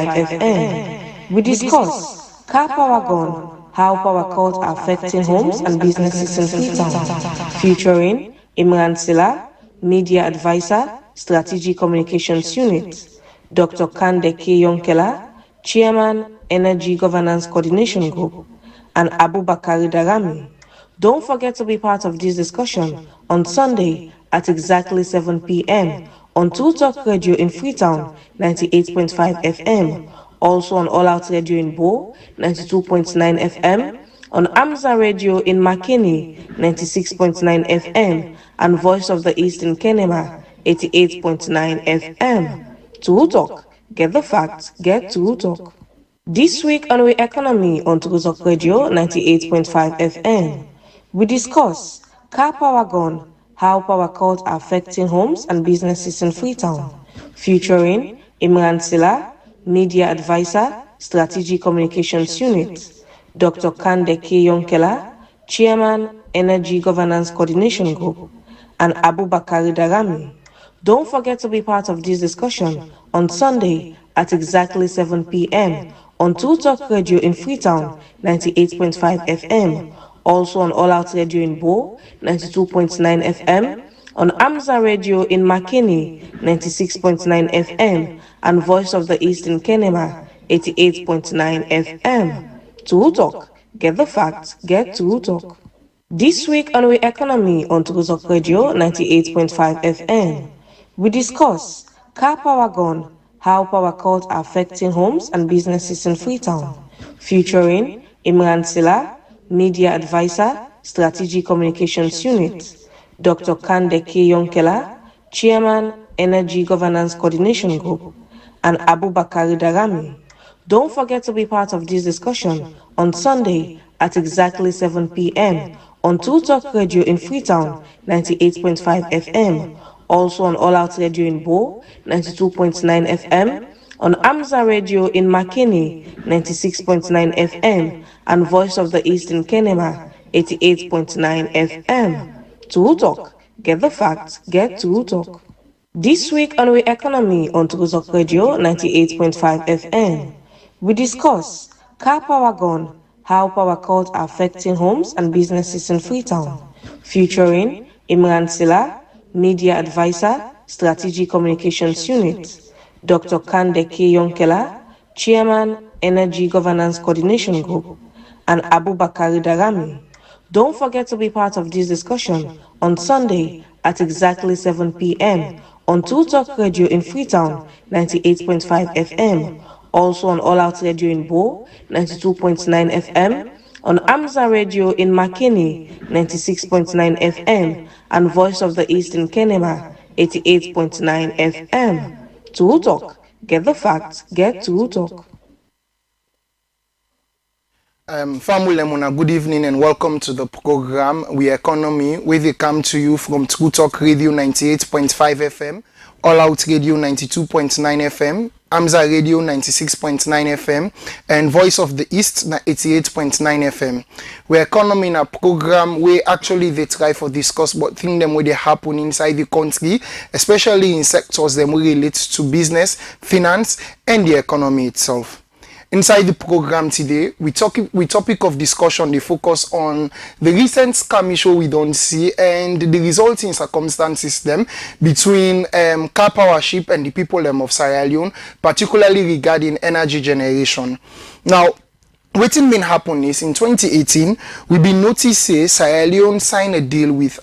FM. We discuss car power gone, how power cuts are affecting homes and businesses in Freetown, featuring Imran Silla, Media Advisor, Strategic Communications Unit, Dr. Kande K. Yonkela, Chairman, Energy Governance Coordination Group, and Abu Bakari Darami. Don't forget to be part of this discussion on Sunday at exactly 7 p.m. on True Talk Radio in Freetown, 98.5 FM, also on All Out Radio in Bo, 92.9 FM, on Amza Radio in Makeni, 96.9 FM, and Voice of the East in Kenema, 88.9 FM. True Talk, get the facts, get True Talk. This week on We Economy on True Talk Radio, 98.5 FM, we discuss car power gone, how power cuts are affecting homes and businesses in Freetown, featuring Imran Silla, Media Advisor, Strategic Communications Unit, Dr. Kande K. Yonkela, Chairman, Energy Governance Coordination Group, and Abu Bakari Darami. Don't forget to be part of this discussion on Sunday at exactly 7 p.m. on True Talk Radio in Freetown, 98.5 FM, also on All Out Radio in Bo, 92.9 FM, on Amza Radio in Makeni, 96.9 FM, and Voice of the East in Kenema, 88.9 FM. True Talk, get the facts, get True Talk. This week on We Economy on True Talk Radio, 98.5 FM, we discuss car power gone, how power cuts are affecting homes and businesses in Freetown, featuring Imran Silla, Media Advisor, Strategic Communications Unit, Dr. Kande K. Yonkela, Chairman, Energy Governance Coordination Group, and Abu Bakari Darami. Don't forget to be part of this discussion on Sunday at exactly 7 p.m. on True Talk Radio in Freetown, 98.5 FM, also on All Out Radio in Bo, 92.9 FM, on Amza Radio in Makeni, 96.9 FM, and Voice of the East in Kenema, 88.9 FM. True Talk, get the facts, get True Talk. This week on We Economy on True Talk Radio, 98.5 FM, we discuss car power gone, how power cuts are affecting homes and businesses in Freetown, featuring Imran Silla, Media Advisor, Strategic Communications Unit, Dr. Kande K. Yonkela, Chairman, Energy Governance Coordination Group, and Abu Bakari Darami. Don't forget to be part of this discussion on Sunday at exactly 7 p.m. on True Talk Radio in Freetown, 98.5 FM, also on All Out Radio in Bo, 92.9 FM, on Amza Radio in Makeni, 96.9 FM, and Voice of the East in Kenema, 88.9 FM. True Talk, get the facts, get True Talk. Family Lemona, good evening and welcome to the program We Economy, where they come to you from True Talk Radio 98.5 FM, All Out Radio 92.9 FM, Amza Radio 96.9 FM, and Voice of the East 88.9 FM. We Economy in a program where actually they try for discuss what things them where they happen inside the country, especially in sectors that relate to business, finance, and the economy itself. Inside the program today, we topic of discussion, they focus on the recent scam issue we don't see and the resulting circumstances them between car power ship and the people of Sierra Leone, particularly regarding energy generation. Now, what's been happening is in 2018, we've been noticing Sierra Leone signed a deal with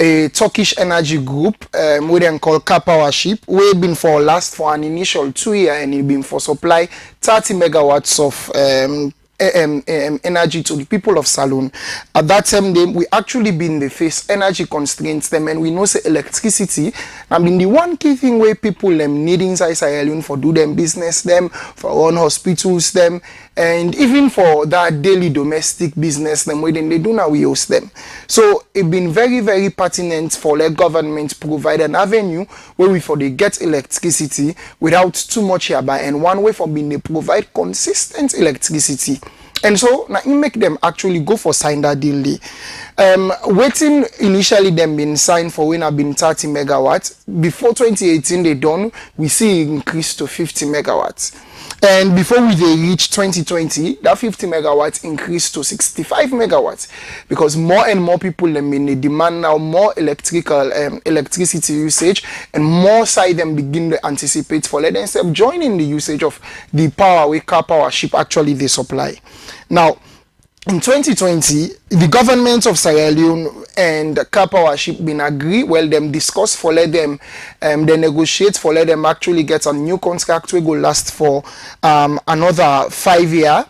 a Turkish energy group, we then call KARPOWER ship, we been for an initial 2 years and it been for supply 30 megawatts of energy to the people of Salone. At that time, we actually been the face energy constraints them, and we know say electricity. I mean, the one key thing where people need inside Sierra Leone for do them business, them for run hospitals, them, and even for that daily domestic business, them where they do now we host them. So it been very, very pertinent for the government to provide an avenue where we for they get electricity without too much hereby, and one way for being they provide consistent electricity. And so now it make them actually go for sign that deal. Waiting initially them been signed for when have been 30 megawatts. Before 2018 they done, we see it increase to 50 megawatts. And before we they reach 2020, that 50 megawatts increased to 65 megawatts because more and more people them in the demand now more electricity usage, and more side them begin to anticipate for let themselves joining the usage of the power where KARPOWER ship actually they supply. Now in 2020, the government of Sierra Leone and KARPOWER ship been agree. Well, them discuss for let them, they negotiate for let them actually get a new contract. We go last for another 5 years,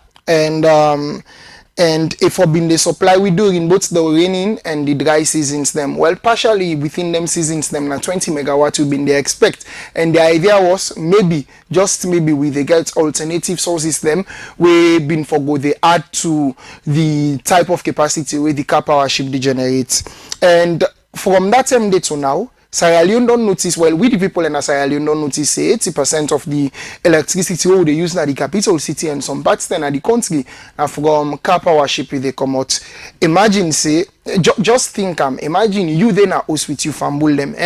and if for been the supply we do in both the raining and the dry seasons them. Well, partially within them seasons them now 20 megawatts we been they expect, and the idea was maybe just maybe we they get alternative sources them we been for go they add to the type of capacity where the KARPOWER ship they generate. And from that time day to now, Sierra Leone don't notice, well, we the people in Sierra Leone don't notice, say 80% of the electricity they use in the capital city and some parts then at the country and from KARPOWER ship they come out. Imagine, say, just think, imagine you then are host with you family them,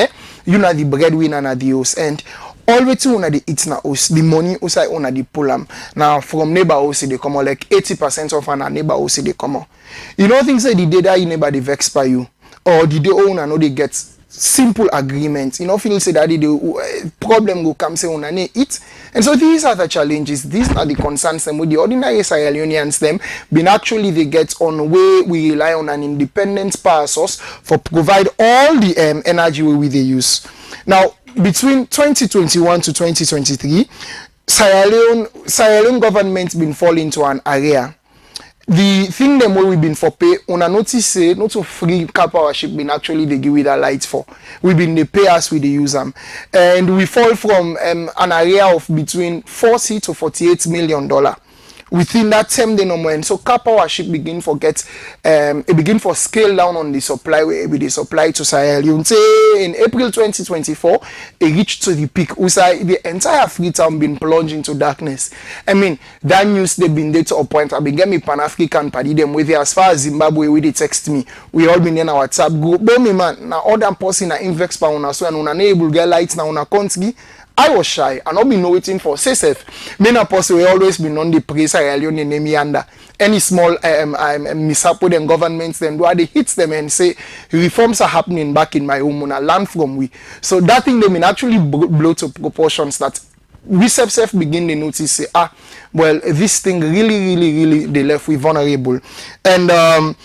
you know the breadwinner na the host, and always you the eat na host, the money also on the pull now from neighbor house they come out, like 80% of our neighbor house they come out. You know things say the data you neighbor they vex by you, or the owner and know they get simple agreement. You know, feel say that the problem will come say on it. And so these are the challenges, these are the concerns them with the ordinary Sierra Leoneans them been actually they get on where we rely on an independent power source for provide all the energy we they use. Now between 2021 to 2023, Sierra Leone government been fall into an area. The thing them where we been for pay, on a notice say not to free KARPOWER ship been actually they give with a light for. We been they pay us with the use them, and we fall from an area of between 40 to 48 million dollar. Within that same day number, and so KARPOWER ship begin for it begin for scale down on the supply where we supply to Sierra Leone. Say in April 2024, it reached to the peak. The entire Freetown been plunged into darkness. I mean, that news they been there to a point. I been get me Pan-African party them with as far as Zimbabwe where they text me. We all been in our WhatsApp group. But me man, now all them person na invex pa una so and una able get lights now una country. I was shy and not been no waiting for safe. Me na person we always been on the praise Sierra Leone in me under any small mishap with them governments then do they hit them and say reforms are happening back in my home and I learn from we. So that thing they mean actually blow to proportions that we self begin to notice say well this thing really they left we vulnerable. And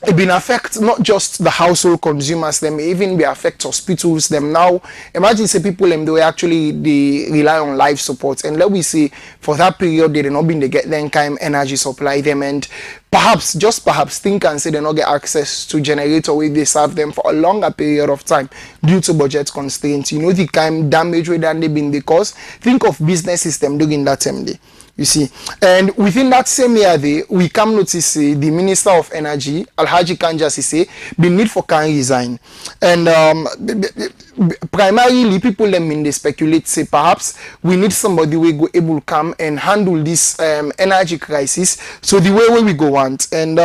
it been affect not just the household consumers, them even be affect hospitals them now. Imagine say people them they actually they rely on life support, and let we say for that period they not been they get then kind energy supply them, and perhaps just perhaps think and say they not get access to generator where they serve them for a longer period of time due to budget constraints. You know the kind damage where they been the cause. Think of business system during that time day. You see, and within that same year, we come notice the Minister of Energy, Alhaji Kanjasi, say the need for can resign, and primarily people them in they speculate say perhaps we need somebody we go able to come and handle this energy crisis. So the way we go want, and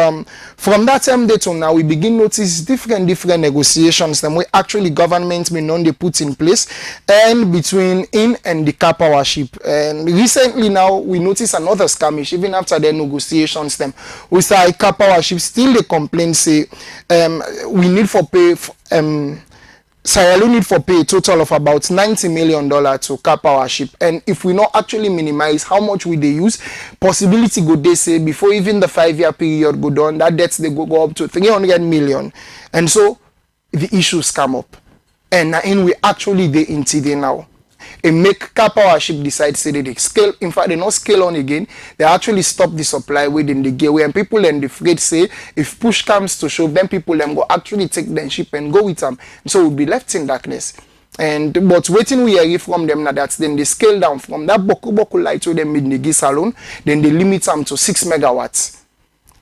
from that time day to now, we begin notice different negotiations them where actually government may not they put in place, and between in and the KARPOWER ship. And recently now we notice another skirmish even after the negotiations them we say KARPOWER ship still they complain say we need for pay Sierra Leone need for pay a total of about $90 million to KARPOWER ship, and if we not actually minimize how much we they use, possibility go they say before even the 5-year period go down, that debts they go up to 300 million, and so the issues come up, and now in we actually they into there now. It make KARPOWER ship decide say they scale. In fact, they not scale on again. They actually stop the supply within the gateway, and people and the freight say if push comes to shove, then people them go actually take their ship and go with them. So we'll be left in darkness. And but waiting we hear from them now that then they scale down from that boku light to them in the Gis alone, then they limit them to 6 megawatts.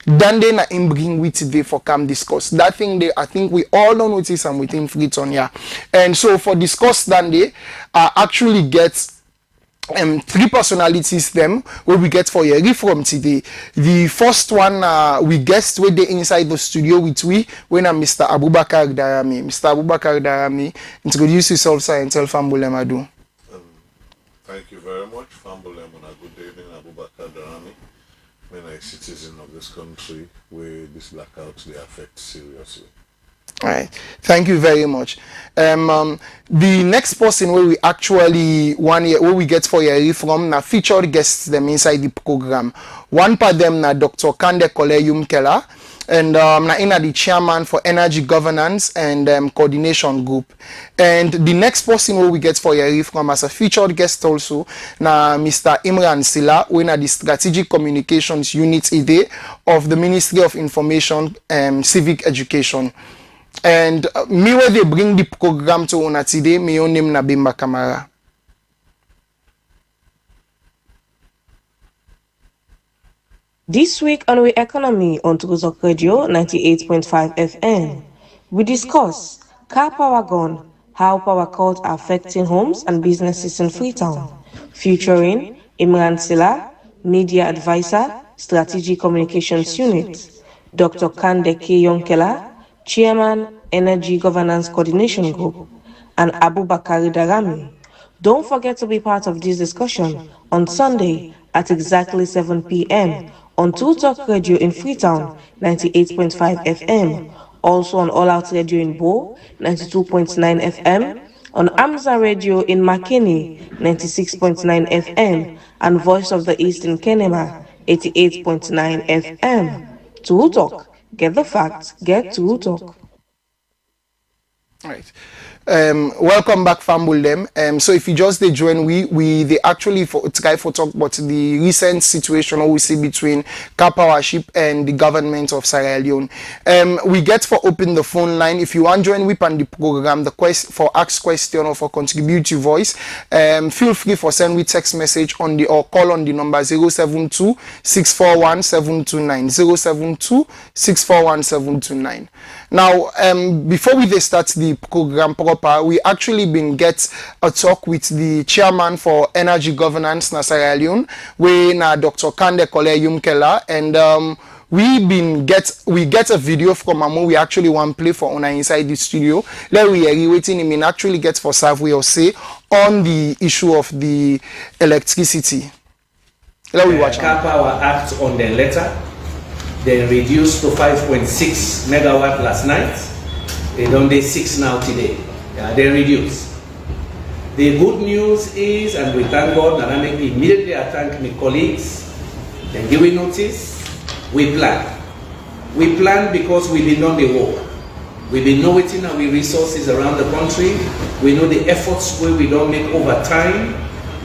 Then they na bring with they for come discuss that thing. They I think we all don't notice and within Freetown here. And so for discuss then they actually get three personalities them where we get for Yeri from today. The first one we guest with the inside the studio with we when I'm Mr. Abubakar Darami. Mr. Abubakar Darami, introduce yourself sir, and tell Fambule Madu. Thank you very much. Fambule Mona, good evening, Abubakar Darami. When a citizen of this country where this blackout they affect seriously. All right, thank you very much. The next person where we actually where we get for Yeri from na featured guests them inside the program. One part them na Dr. Kande Koleyum Keller, and na ina the chairman for energy governance and coordination group. And the next person where we get for Yeri from as a featured guest also na Mr. Imran Sila, who na the strategic communications unit ide of the Ministry of Information and Civic Education. And me where they bring the program to una today, me own name na Bimba Kamara. This week on We Economy on Truzok Radio 98.5 FM, we discuss car power gone, how power cuts are affecting homes and businesses in Freetown, featuring Imran Sila, media advisor, strategic communications unit, Dr. Kande Yonkela, Chairman, Energy Governance Coordination Group, and Abubakar Darami. Don't forget to be part of this discussion on Sunday at exactly 7 p.m. on True Talk Radio in Freetown, 98.5 FM, also on All Out Radio in Bo, 92.9 FM, on Amza Radio in Makeni, 96.9 FM, and Voice of the East in Kenema, 88.9 FM. True Talk. Get the facts, get to talk. All right. Welcome back, Fambulem. So if you just join, we they actually try for talk about the recent situation we see between KARPOWER and the government of Sierra Leone. We get for open the phone line. If you want to join with on the program, the for ask question or for contribute your voice, feel free for send we text message on the or call on the number 072 641 729 072 641 729. Now, before we start the program proper, we actually been get a talk with the chairman for energy governance na Sierra Leone, we na Dr. Kande Koleyum Keller, and we get a video from Amo. We actually want play for on inside the studio. Let we are waiting. I mean, actually get for Savwe or say on the issue of the electricity. Let we watch. KARPOWER act on the letter. They reduced to 5.6 megawatt last night. They don't do 6 now today. Yeah, they reduced. The good news is, and we thank God, and I make immediately I thank my colleagues. They give me notice. We plan. We plan because we've been on the work. We've been knowing our resources around the country. We know the efforts where we don't make overtime.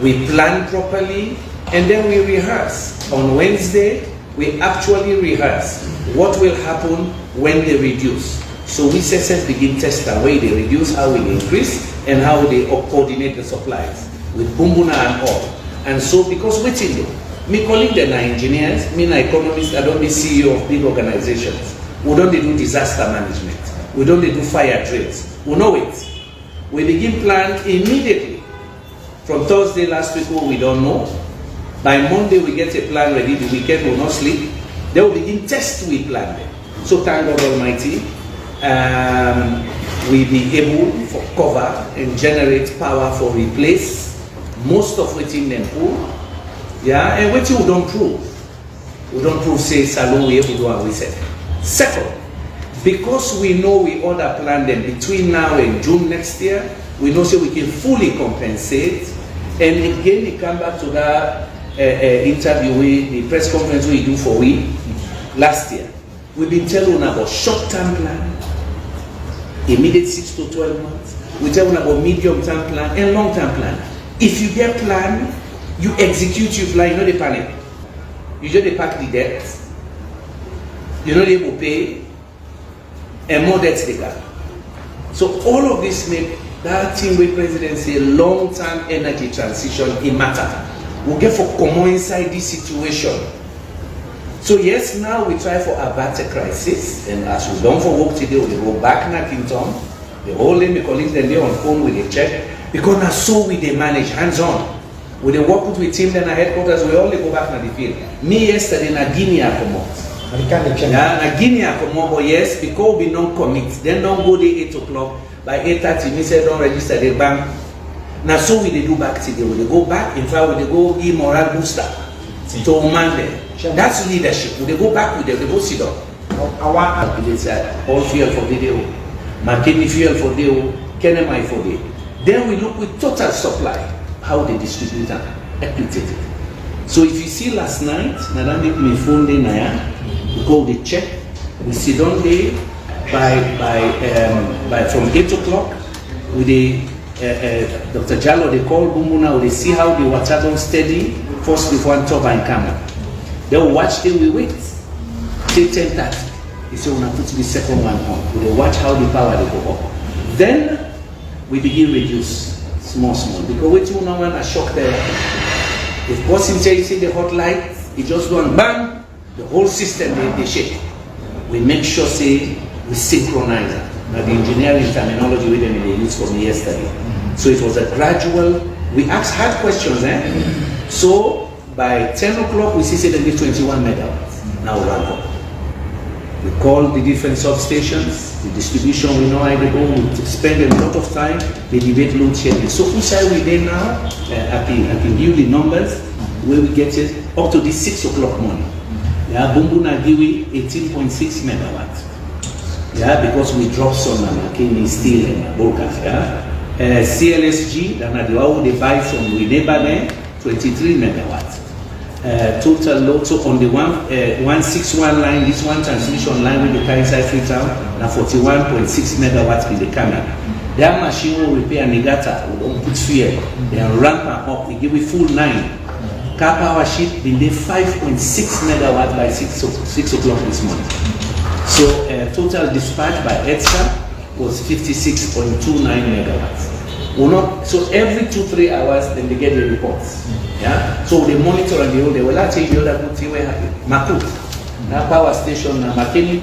We plan properly, and then we rehearse. On Wednesday, we actually rehearse what will happen when they reduce. So we say begin test the way they reduce, how we increase, and how they coordinate the supplies with Bumbuna and all. And so because waiting there, me calling them engineers, me na economists, I don't be CEO of big organizations. We don't do disaster management. We don't do fire drills. We know it. We begin plan immediately. From Thursday last week, we don't know. By Monday, we get a plan ready. The weekend will not sleep. They will begin test we plan them. So thank God Almighty, we be able for cover and generate power for replace most of what in them pool. Yeah, and what you don't prove. We don't prove say salon we able to do what we said. Second, because we know we order plan them between now and June next year, we know say we can fully compensate. And again, we come back to that interview, the press conference we do for last year. We've been telling about short-term plan, immediate 6 to 12 months. We tell about medium-term plan and long-term plan. If you get plan, you execute your plan. You know the panic. You just pack the debt. You know they will pay, and more debts they got. So all of this make that team with presidency a long-term energy transition a matter. We'll get for common inside this situation. So yes, now we try for avert a crisis, and as we done for work today, we go back in Kingdom. The whole day, my colleagues then they on phone with a check, because now so we they manage hands-on. We they work with team then at headquarters, we only go back to the field. Me yesterday na Guinea I come out. Yeah, na Guinea I come out, but yes, because we don't commit, then don't go there 8 o'clock. By 8:30, me say don't register the bank. Now so we they do back today. We they go back, in fact we they go give moral booster to man them. That's leadership. We they go back with them, they go sit down. I want to say all fuel for video, McKinney fuel for video, KNMI for video. Then we look with total supply, how they distribute and equity. So if you see last night, Nadam make me phone day naya, we go they check, we sit down there by from 8 o'clock with the Dr. Jallo they call Bumbuna, they see how the water don't steady, first before one turbine camera. They will watch till we wait. Till 10:30. He said when I put the second one on, we will watch how the power they go up. Then we begin reduce small because we do not want a shock there. If person say you see the hot light, it just go and bang, the whole system they shake. We make sure say we synchronize it. Now the engineering terminology with them they used for me yesterday. So it was a gradual, we asked hard questions, So by 10 o'clock we see say they give 21 megawatts. Now ramp up. We call the different substations, the distribution we know how they go, we spend a lot of time, they debate load shedding. So inside we there now, I can give the numbers where we get it up to the 6 o'clock morning. Yeah, Bumbuna Giwi 18.6 megawatts. Yeah, because we drop some Makini steel and Bokas. Yeah. CLSG, they buy from Winebane, 23 megawatts. Total load, so on the 161 line, this one transmission line with the car inside Freetown, now 41.6 megawatts in the camera. That machine will repair Negata, we don't put fuel, then ramp up, we give it full 9. KARPOWER sheet been there 5.6 megawatts by 6 o'clock this morning. So total dispatch by ETSA was 56.29 megawatts. So every 2-3 hours, then they get the reports. Yeah. So they monitor and they will tell you that good thing will happen. Makut, now power station, now Makini,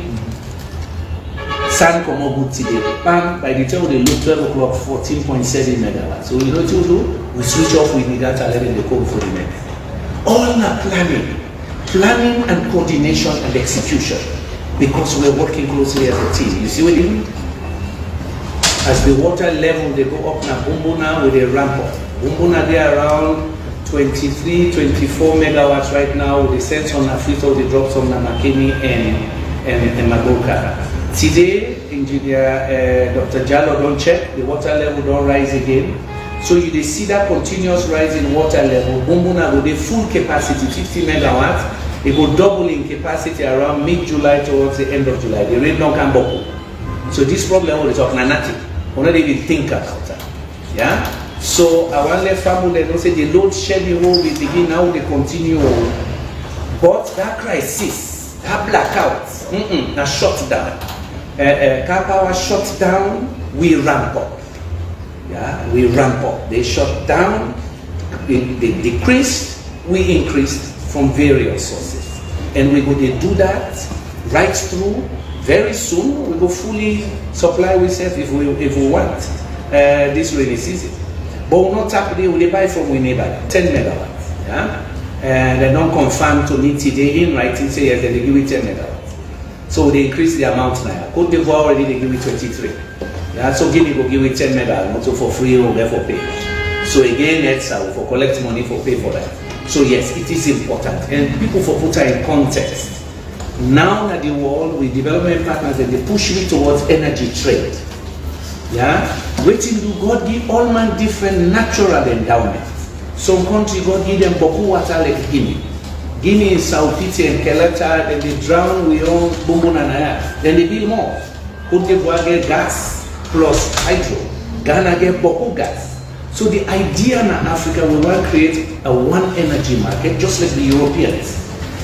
San Komo good today. Bam, by the time they look 12 o'clock, 14.7 megawatts. So you know what you do? We switch off with the data, let them come for the next. All are planning and coordination and execution, because we're working closely as a team. You see what I mean? As the water level they go up now, Bumbuna with a ramp up. Bumbuna they are around 23, 24 megawatts right now. They send some Afrito, they drop some Namakini and Magoka. Today, engineer Dr. Jallo don't check, the water level don't rise again. So you see that continuous rise in water level. Bumbuna with a full capacity, 50 megawatts. It will double in capacity around mid-July towards the end of July. The rain don't come back. So this problem is of Nanati. We don't even think about that. Yeah? So I want to let family know say the load shedding will begin now, they continue. But that crisis, that blackout, that shut down. KARPOWER shut down, we ramp up. Yeah, we ramp up. They shut down, they decreased, we increased from various sources. And we're going to do that right through. Very soon we go fully supply ourselves if we want this rainy season. But we're not happy we buy from Wineba, 10 megawatts. Yeah? And they don't confirm to me today in writing, say yes, they give it 10 megawatts. So they increase the amount now. Cote d'Ivoire already they give it 23. Yeah? So Guinea will give it 10 megawatts, also for free or for pay. So again, that's how for collect money for pay for that. So yes, it is important. And people for put in context. Now that the world with development partners and they push me towards energy trade. Yeah? Waiting to God give all man different natural endowments. Some country God give them boku water like Guinea. Guinea is South Piti and Kelata, and they drown with all Bumbuna Naya. Then they build more. Cote d'Ivoire get gas plus hydro. Ghana get boku gas. So the idea in Africa, we want to create a one energy market just like the Europeans.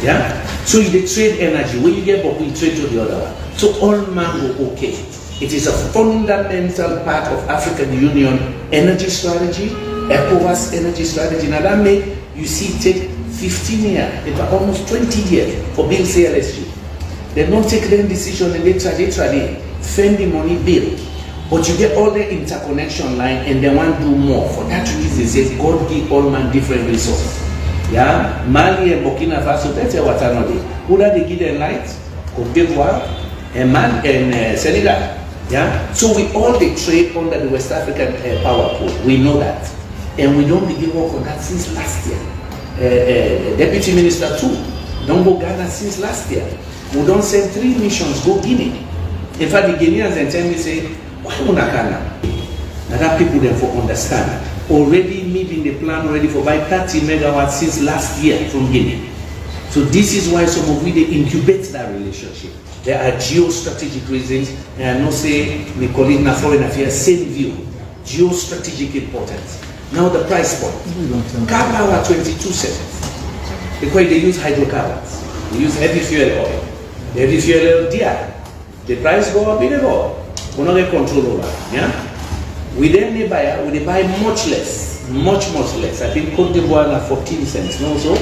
Yeah? So you trade energy. When you get boku, you trade to the other one. So all man go okay. It is a fundamental part of African Union energy strategy, ECOWAS energy strategy. Now that make you see take 15 years, about almost 20 years for build CLSG. They don't take their decision and they trade, spend the money, build. But you get all the interconnection line and they want to do more. For that reason, they say God give all man different resources. Yeah, Mali and Burkina Faso, that's what I know. Who they give them light? Cote d'Ivoire and Senegal. Yeah, so we all they trade under the West African power pool. We know that, and we don't begin work on that since last year. Deputy Minister too, don't go Ghana since last year. We don't send 3 missions go Guinea. In fact, the Guineans and tell me say, why una Ghana? Now that people then for understand. Already meeting the plan already for buy 30 megawatts since last year from Guinea. So this is why some of we they incubate that relationship. There are geostrategic reasons, and I know say my colleague in foreign affairs same view. Geostrategic importance. Now the price point. KARPOWER 22 cents. Because they use hydrocarbons. They use heavy fuel oil. The heavy fuel oil there. The price go up in the go. We don't get control over it. Yeah? We then buy much less. Much less. I think Cote d'Ivoire na 14 cents. No, so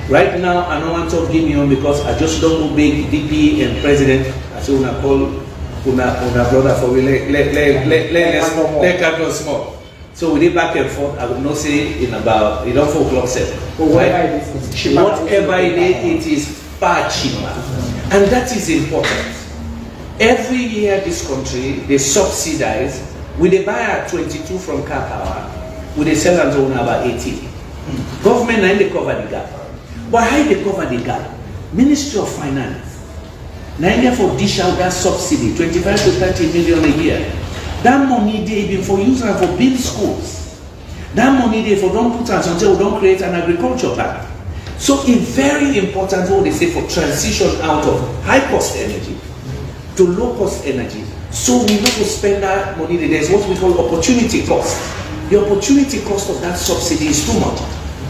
right now I don't want to give me because I just don't go big DP and president. I say una call una brother for we let go small. So we did back and forth. I would not say in about 4 o'clock set. Right? Whatever it is far cheaper. And that is important. Every year this country they subsidize. We they buy at 22 from KARPOWER. We they sell them to about 18. Government and they cover the gap. But how they cover the gap? Ministry of Finance. Now for dish out that subsidy, 25 to 30 million a year. That money they even for use and for build schools. That money they for don't put us until we don't create an agriculture bank. So it's very important what they say for transition out of high cost energy to low cost energy. So we need to spend that money. There's what we call opportunity cost. The opportunity cost of that subsidy is too much.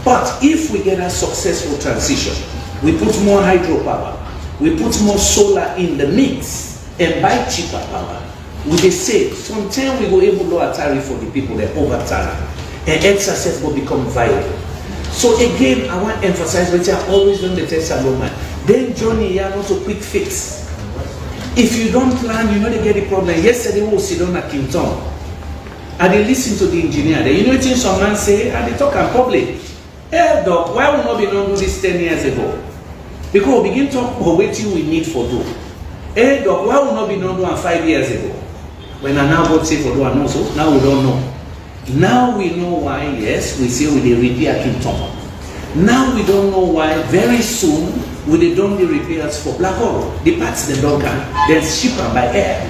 But if we get a successful transition, we put more hydropower, we put more solar in the mix and buy cheaper power, we dey save. Sometimes we go able to lower tariff for the people that over tariff, and exercise will become viable. So again, I want to emphasize what I always done the test alone. Then Johnny, you are not a quick fix. If you don't plan, you know they get the problem. Yesterday we sit down at Kingston, and they listen to the engineer. They, you know what some man say, and they talk in public. Hey doc, why would not be done do this 10 years ago? Because we begin to talk about what we need for do. Hey doc, why would not be done do 5 years ago? When I now got say for do and also, now we don't know. Now we know why, yes, we say we they repair Kingston. Now we don't know why very soon we they done the repairs for Black Hole. The parts they don't can, then ship them by air.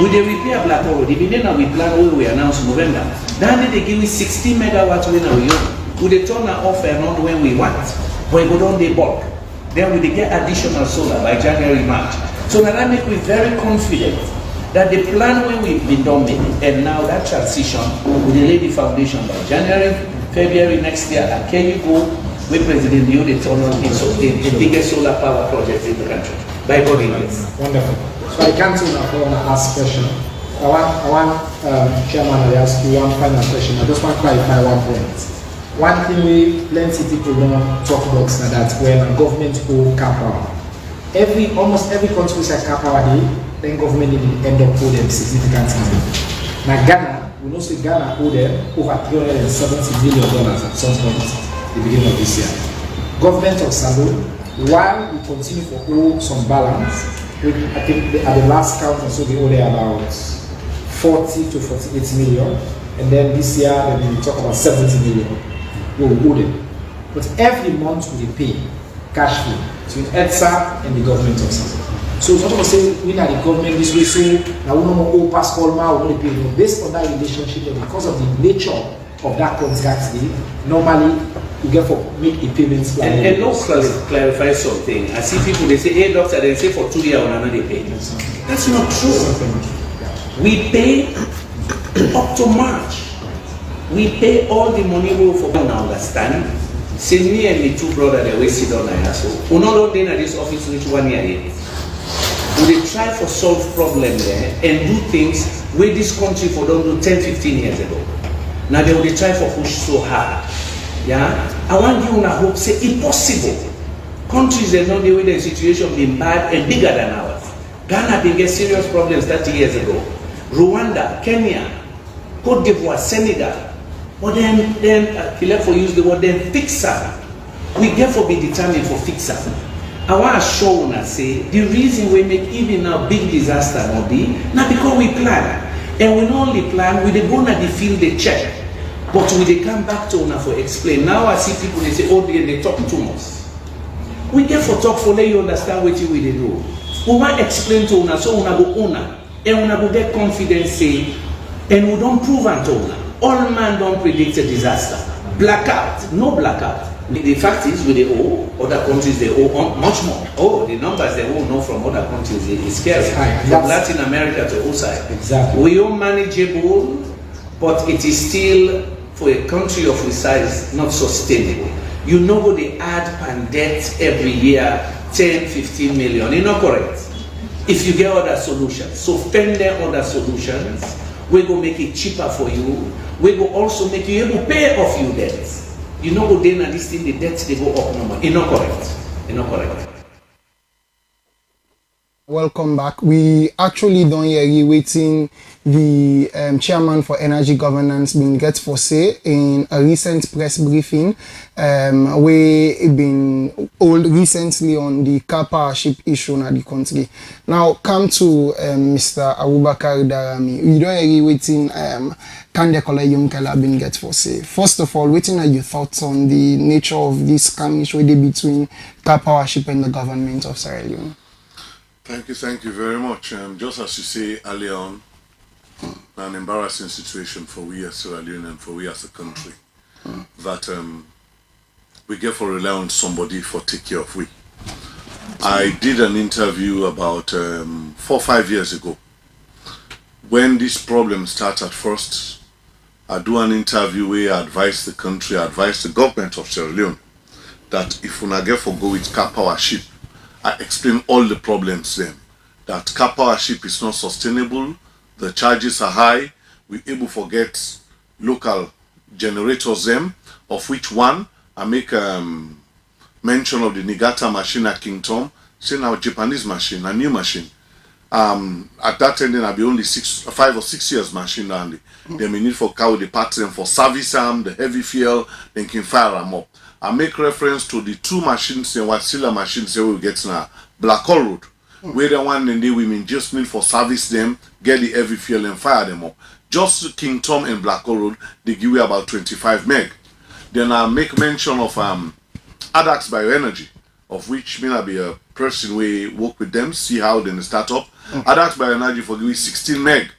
We they repair Black Hole. The beginning we plan where we announce November. Then they give me 60 megawatts when we own. We they turn our offer on when we want. But we go down the bulk. Then we they get additional solar by January, March. So now that make me very confident that the plan when we've been done made, and now that transition, we they lay the foundation by January, February next year, and can you go with President Liu, they turn on the biggest solar power project in the country. By God in it. Wonderful. So I can't ask question. I want Chairman, I ask you one final question. I just want to clarify one point. One thing we plenty people don't talk about is that when a government hold KARPOWER, almost every country says KARPOWER day, then government end up hold them significant money. Now Ghana, we know say Ghana owed them over $370 million at some point at the beginning of this year. Government of Salon, while we continue to hold some balance, I think at the last count or so they owe there about 40 to 48 million, and then this year we talk about 70 million. We will owe them. But every month we pay cash flow between EDSA and the government of Salon. So some people say we are the government this way, so now we don't owe Pascal Ma, we only pay. But based on that relationship, and because of the nature of that contract, normally you get for make a payment plan. And let's clarify something. I see people they say, hey doctor, they say for 2 years or another they pay. That's not true. We pay up to March. We pay all the money we for now understand. Since me and the two brothers they always sit on there. So we not then at this office which 1 year yet. We try for solve problem there and do things where this country for don't do 10-15 years ago. Now they will try for push so hard. Yeah, I want you to hope say impossible. Countries that know the way the situation been bad and bigger than ours. Ghana been get serious problems 30 years ago. Rwanda, Kenya, Cote d'Ivoire, Senegal. But then Kilefo used the word then fixer. We therefore be determined for fixer. I want to show una say the reason we make even now big disaster not be now because we plan. And we not only plan, we dey go na the field they check. But we dey come back to una for explain. Now I see people they say, oh they talk too much. We therefore talk for let you understand what we dey do. We want explain to una so una go una. And una go get confidence say, and we don't prove unto una. All man don't predict a disaster. Blackout, no blackout. The fact is, we they owe other countries they owe much more. Oh, the numbers they owe no from other countries is scary. From Latin America to outside. Exactly. We are manageable, but it is still for a country of this size not sustainable. You know they add pan debt every year 10, 15 million. It's not correct. If you get other solutions, so fend them other solutions. We go make it cheaper for you. We go also make you able to pay off your debts. You know what then this thing the debts they go up no more. It's not correct. It's not correct. Welcome back. We actually don't hear waiting the chairman for energy governance been get for say in a recent press briefing where it been old recently on the KARPOWER ship issue in the country. Now come to Mr. Abubakar Darami. We don't hear waiting Kande Kolayum Kela been get for say. First of all, waiting are your thoughts on the nature of this scam issue between KARPOWER ship and the government of Sierra Leone? Thank you very much. Just as you say earlier on, an embarrassing situation for we as Sierra Leone and for we as a country, that we get for rely on somebody for take care of we. I did an interview about 4 or 5 years ago. When this problem started at first, I do an interview where I advise the country, I advise the government of Sierra Leone that if we not get for go with KARPOWER ship, I explain all the problems then. That KARPOWER ship is not sustainable, the charges are high, we able to get local generators them, of which one, I make mention of the Nigata machine at King Tom, say now Japanese machine, a new machine. At that time, then I'll be only 5 or 6 years machine only. Then we need for cow the parts and for service arm, the heavy fuel, then can fire them up. I make reference to the 2 machines and Wasilla machines that we get now Black Hole Road. Where the one and the women just need for service them, get the heavy fuel and fire them up. Just King Tom and Black Hole Road, they give you about 25 meg. Then I make mention of ADAX Bioenergy, of which may be a person we work with them, see how they start up. ADAX Bioenergy for give you 16 meg.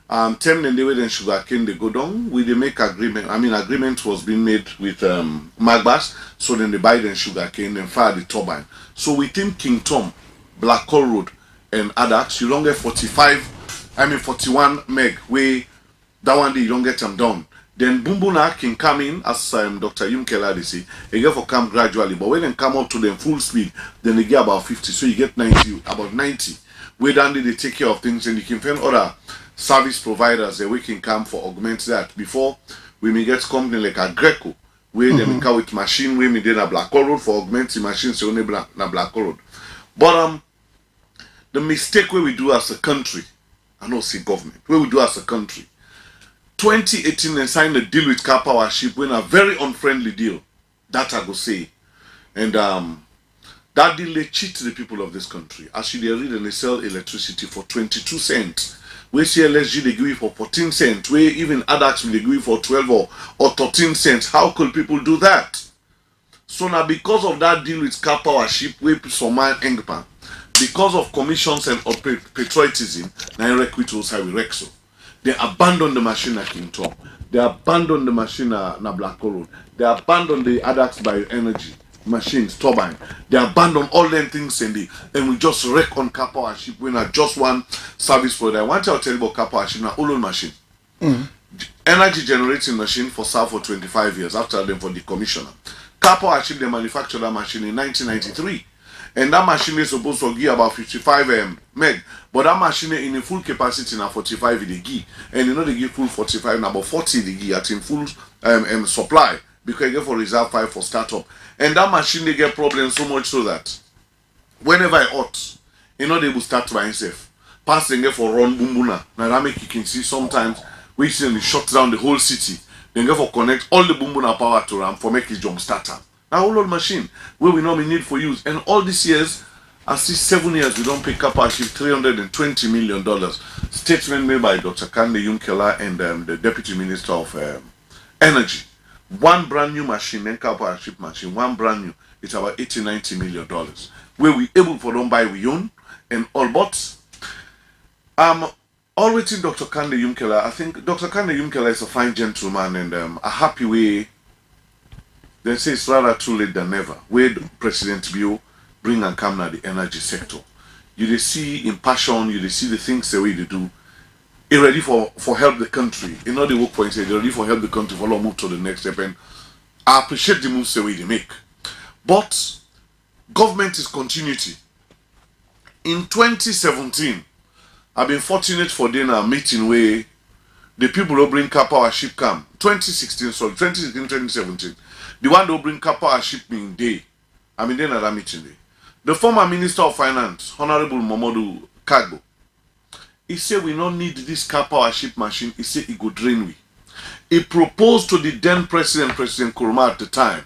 10 and they wait and sugarcane they go down. We they make agreement. I mean agreement was being made with Magbas, so then they buy the sugarcane and fire the turbine. So within King Tom, Black Hole Road and ADAX, you don't get 41 meg where that one day you don't get them done. Then Bumbuna can come in as Dr. Yumkela they say, they get for come gradually, but when they come up to them full speed, then they get about 50, so you get 90, about 90. Where then they take care of things and you can find other service providers that we can come for augment that. Before we may get company like a Greco, where they may come with machine, where we did a Black Hole Road for augmenting machines so only na Black Hole Road. But the mistake where we do as a country, I don't say government, where we do as a country, 2018 and signed a deal with KARPOWER ship when a very unfriendly deal. That I go say. And that deal they cheat the people of this country. Actually they read and they sell electricity for 22 cents. Where CLSG they give it for 14 cents. Where even ADAX they give it for 12 or 13 cents. How could people do that? So now because of that deal with KARPOWER ship, where some man engpan, because of commissions and patriotism, now equity was how we Rexo. They abandoned the machine at King Tom. They abandoned the machine at Black Hole Road. They abandoned the ADAX Bioenergy machines, turbine. They abandoned all them things and we just wreck on KARPOWER ship when I just one service provider. I want to tell you about KARPOWER ship, now old machine. Energy generating machine for serve for 25 years after them for the commissioner. KARPOWER ship they manufactured that machine in 1993. And that machine is supposed to give about 55 meg. But that machine in a full capacity now 45 they give. And you know they give full 45 now about 40 they give at in full supply. Because you get for reserve 5 for startup. And that machine they get problems so much so that whenever I hot, you know they will start by himself. passing there for run bumbuna. Now that make you can see sometimes we see them shut down the whole city. Then go for connect all the bumbuna power to RAM for make it jump starter. Now whole old machine where we normally need for use. And all these years, I see 7 years we don't pick up our ship $320 million. Statement made by Dr. Kande Yunkela and the Deputy Minister of Energy. One brand new machine, then Karpower ship machine, one brand new, it's about $80-90 million. Where we able for them buy we own and all but all waiting Dr. Kande Yunkela. I think Dr. Kande Yunkela is a fine gentleman and a happy way. They say it's rather too late than never. Where President Bio bring and come now the energy sector. You see in passion, you see the things the way they do. They ready for help the country. You know the work point say they ready for help the country for move to the next step. And I appreciate the moves the way they make. But government is continuity. In 2017, I've been fortunate for doing a meeting where the people who bring Karpower ship come 2017. The one who bring Karpower ship in day. I mean then at that meeting day. The former Minister of Finance, Honorable Momodu Kagbo, he said we don't need this Karpower ship machine. He said it go drain we. He proposed to the then President Kuruma at the time,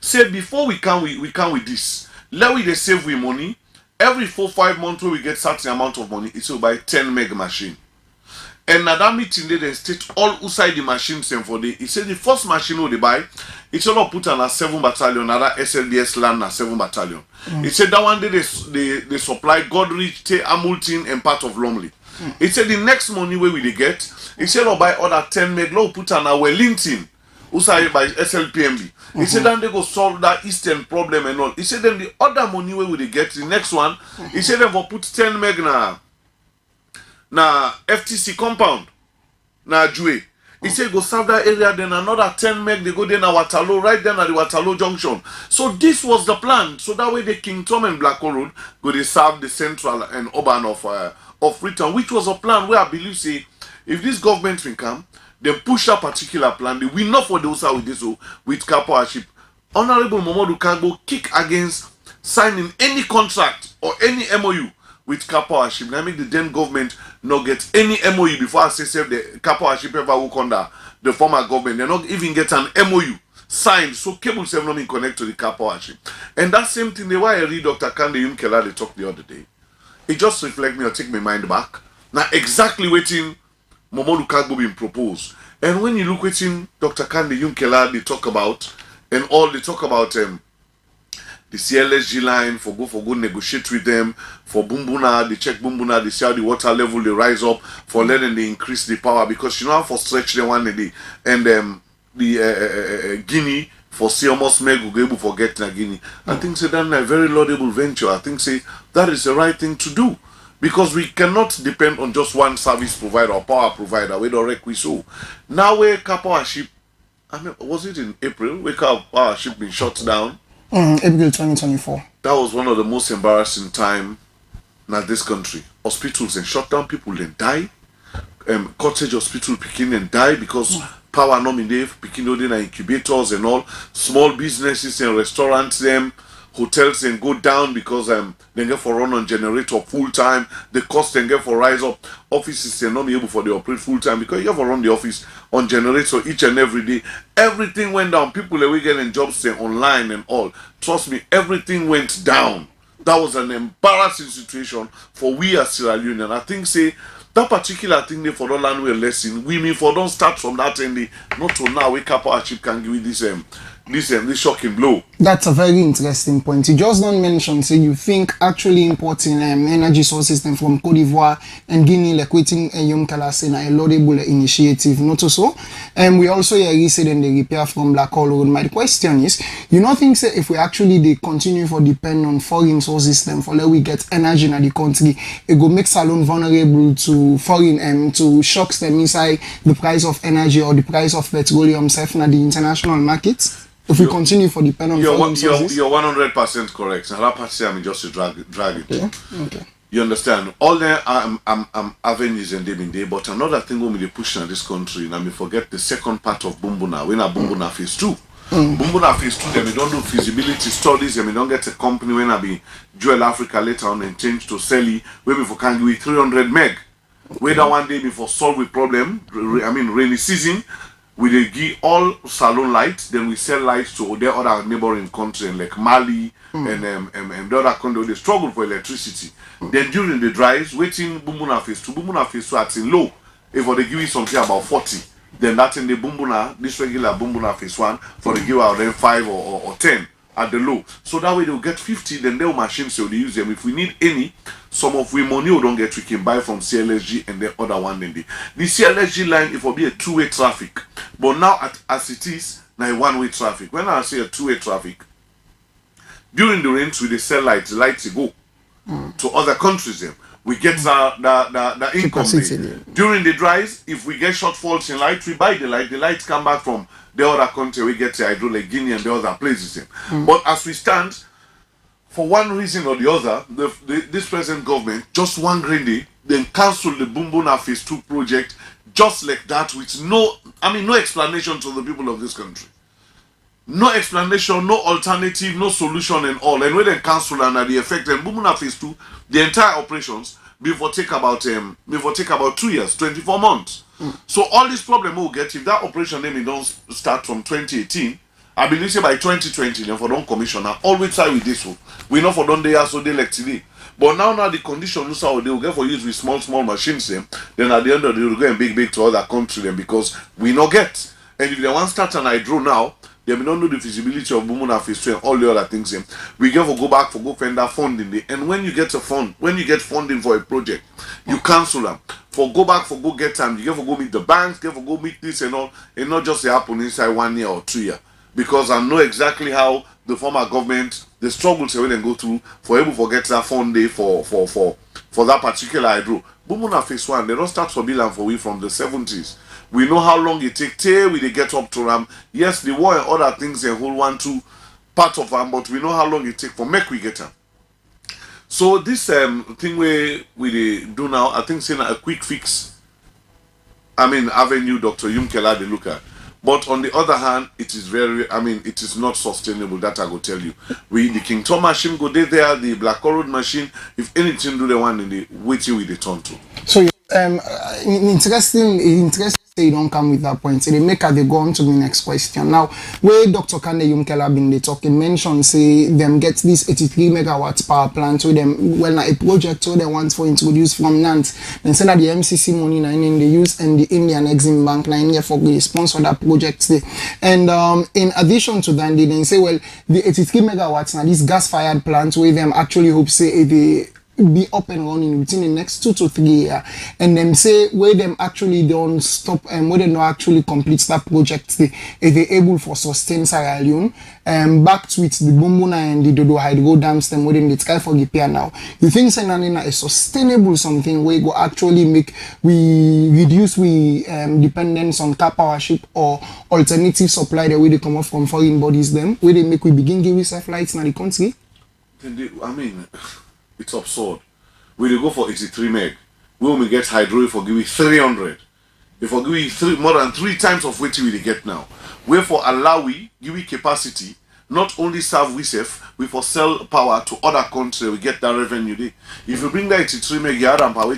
said before we can with this, let we they save we money. Every 4-5 months when we get certain amount of money, it's buy 10 meg machine. And at that meeting they state all outside the machine same for the. He said the first machine they buy, it's all put on a 7 battalion, another SLDS land a 7 battalion. He said that one day they supply Godrich, Hamilton, and part of Lumley. He said the next money where we they get, he said I'll buy other 10 meg, low put on a Wellington, outside by SLPMB. He said then they go solve that Eastern problem and all. He said then the other money where we they get, the next one, he said then for put 10 meg na FTC compound na Jue. He said go serve that area, then another 10 meg they go there na Waterloo, right there at the Waterloo junction. So this was the plan. So that way the King Tom and Blackwell Road go they serve the central and urban of FREETOWN, which was a plan where I believe say if this government will come, they push a particular plan. They will not for those with this with Karpower ship. Honorable Momodu Kagbo kick against signing any contract or any MOU with Karpower ship. Now make the then government not get any MOU before I say the Karpower ship ever work under the former government. They not even get an MOU signed, so cables have not been connected to the Karpower ship. And that same thing, the way I read Dr. Kande Yunkela they talked the other day, it just reflect me or take my mind back. Now exactly waiting Momodu Kagbo being proposed. And when you look at him, Dr. Kande Yunkela they talk about, and all they talk about the CLSG line for go negotiate with them for Bumbuna, they check Bumbuna, they see how the water level they rise up for letting they increase the power because you know how for stretch the one day and the Guinea for see almost meg will be able to forget na Guinea. I think say that's a very laudable venture. I think say that is the right thing to do because we cannot depend on just one service provider or power provider. We don't require so. Now where Karpower ship, I mean, was it in April? Where Karpower ship been shut down? April 2024. That was one of the most embarrassing time in this country. Hospitals and shut down, people then die. Cottage hospital picking and die because power not in there, picking in incubators and all. Small businesses and restaurants, them hotels and go down because they get for run on generator full time. The cost then get for rise up. Offices are not be able for the operate full time because you have to run the office on generator each and every day. Everything went down. People are getting jobs online and all. Trust me, everything went down. That was an embarrassing situation for we as Sierra Leone. And I think say that particular thing there for the land we lesson. We mean for don't start from that end. Not to now wake up our chip can give you this this shocking blow. That's a very interesting point. You just don't mention, say you think actually importing energy sources from Cote d'Ivoire and Guinea, like waiting Yunkela saying a laudable initiative. Not so. We also hear said in the repair from Blackwell Road. My question is, you not think say if we actually they continue for depend on foreign sources then for let we get energy in the country, it go make Salon vulnerable to foreign to shocks them inside the price of energy or the price of petroleum self na the international markets? If we continue for depend on foreign sources? You're 100% correct. Now that part say I'm just to drag it. Okay. You understand? All there avenues and them in there, but another thing when we push in this country, and we forget the second part of Bumbuna, when our Bumbuna phase 2. Bumbuna phase 2, then we don't do feasibility studies, and we don't get a company when I be Jewel Africa later on and change to Selly, where we can give 300 meg. Whether one day before solve the problem, rainy season, we dey give all salon lights, then we sell lights to the other neighboring countries like Mali and the other countries. They struggle for electricity. Then during the dries, waiting Bumbuna phase 2 at in low. If they give you something about 40, then that's in the Bumbuna, this regular Bumbuna phase 1, for the give out then 5 or 10 at the low. So that way they'll get 50, then they'll machines, so they use them. If we need any, some of we money we don't get, we can buy from CLSG and the other one then the CLSG line, it will be a two-way traffic. But now as it is, now a one-way traffic. When I say a two-way traffic, during the rains we they sell lights go to other countries then. We get the income there. During the dries, if we get shortfalls in light, we buy the lights come back from the other country, we get the hydro like Guinea and the other places. But as we stand, for one reason or the other, this present government, just one green day, then cancel the Bumbuna phase 2 project just like that with no explanation to the people of this country. No explanation, no alternative, no solution and all. And when they cancel and the effect, and Bumbuna phase 2, the entire operations before take about 2 years, 24 months. So all this problem we'll get if that operation name don't start from 2018. I believe say by 2020, then for don't commissioner always try with this one. We know for don't they so they like today. But now the condition looks how they will get for use with small machines then at the end of the day they'll go and big to other countries then because we not get. And if they want to start an hydro now, they may not know the feasibility of Bumbuna phase 2 and all the other things. We get for go back for go find that funding. And when you get funding for a project, you cancel them. For go back for go get time, you get for go meet the banks, get for go meet this and all, and not just happen inside 1 year or 2 years. Because I know exactly how the former government, the struggles they will go through for able to get that funding for that particular hydro. Bumbuna phase 1, they don't start for Bilan for we from the 70s. We know how long it takes till we they get up to them. Yes, the war and other things they hold 1-2 part of them, but we know how long it takes for make we get them. So this thing we do now, I think saying a quick fix. Avenue Dr. Yumkela they look at. But on the other hand, it is it is not sustainable, that I will tell you. The King Tom machine go there, the Black Road machine, if anything do the one in the waiting with the turn to. So interesting say you don't come with that point. So they make her they go on to the next question. Now, where Dr. Kande Yumkela been they talking mention say them get this 83 megawatts power plant with them a project so they want for introduce from Nantes. Then say that the MCC money nine they use and the Indian Exim Bank nine for the sponsor that project there. And in addition to that, they then say well the 83 megawatts now this gas fired plant where them actually hope say they be up and running within the next 2 to 3 years, and them say where them actually don't stop and where they don't actually complete that project if they able for sustain Sierra Leone backed with the Bumbuna and the Dodo hydro dams them within the sky for repair now. You think Senanina is sustainable something where go actually make we reduce dependence on KARPOWER ship or alternative supply the way they come up from foreign bodies them where they make we begin giving flights in the country? It's absurd. We go for 83 meg. We will get hydro for give 300. If we give more than 3 times of what we get now. Wherefore allow we give capacity, not only serve we safe, we for sell power to other countries, we get that revenue there. If you bring that 83 meg, you add power.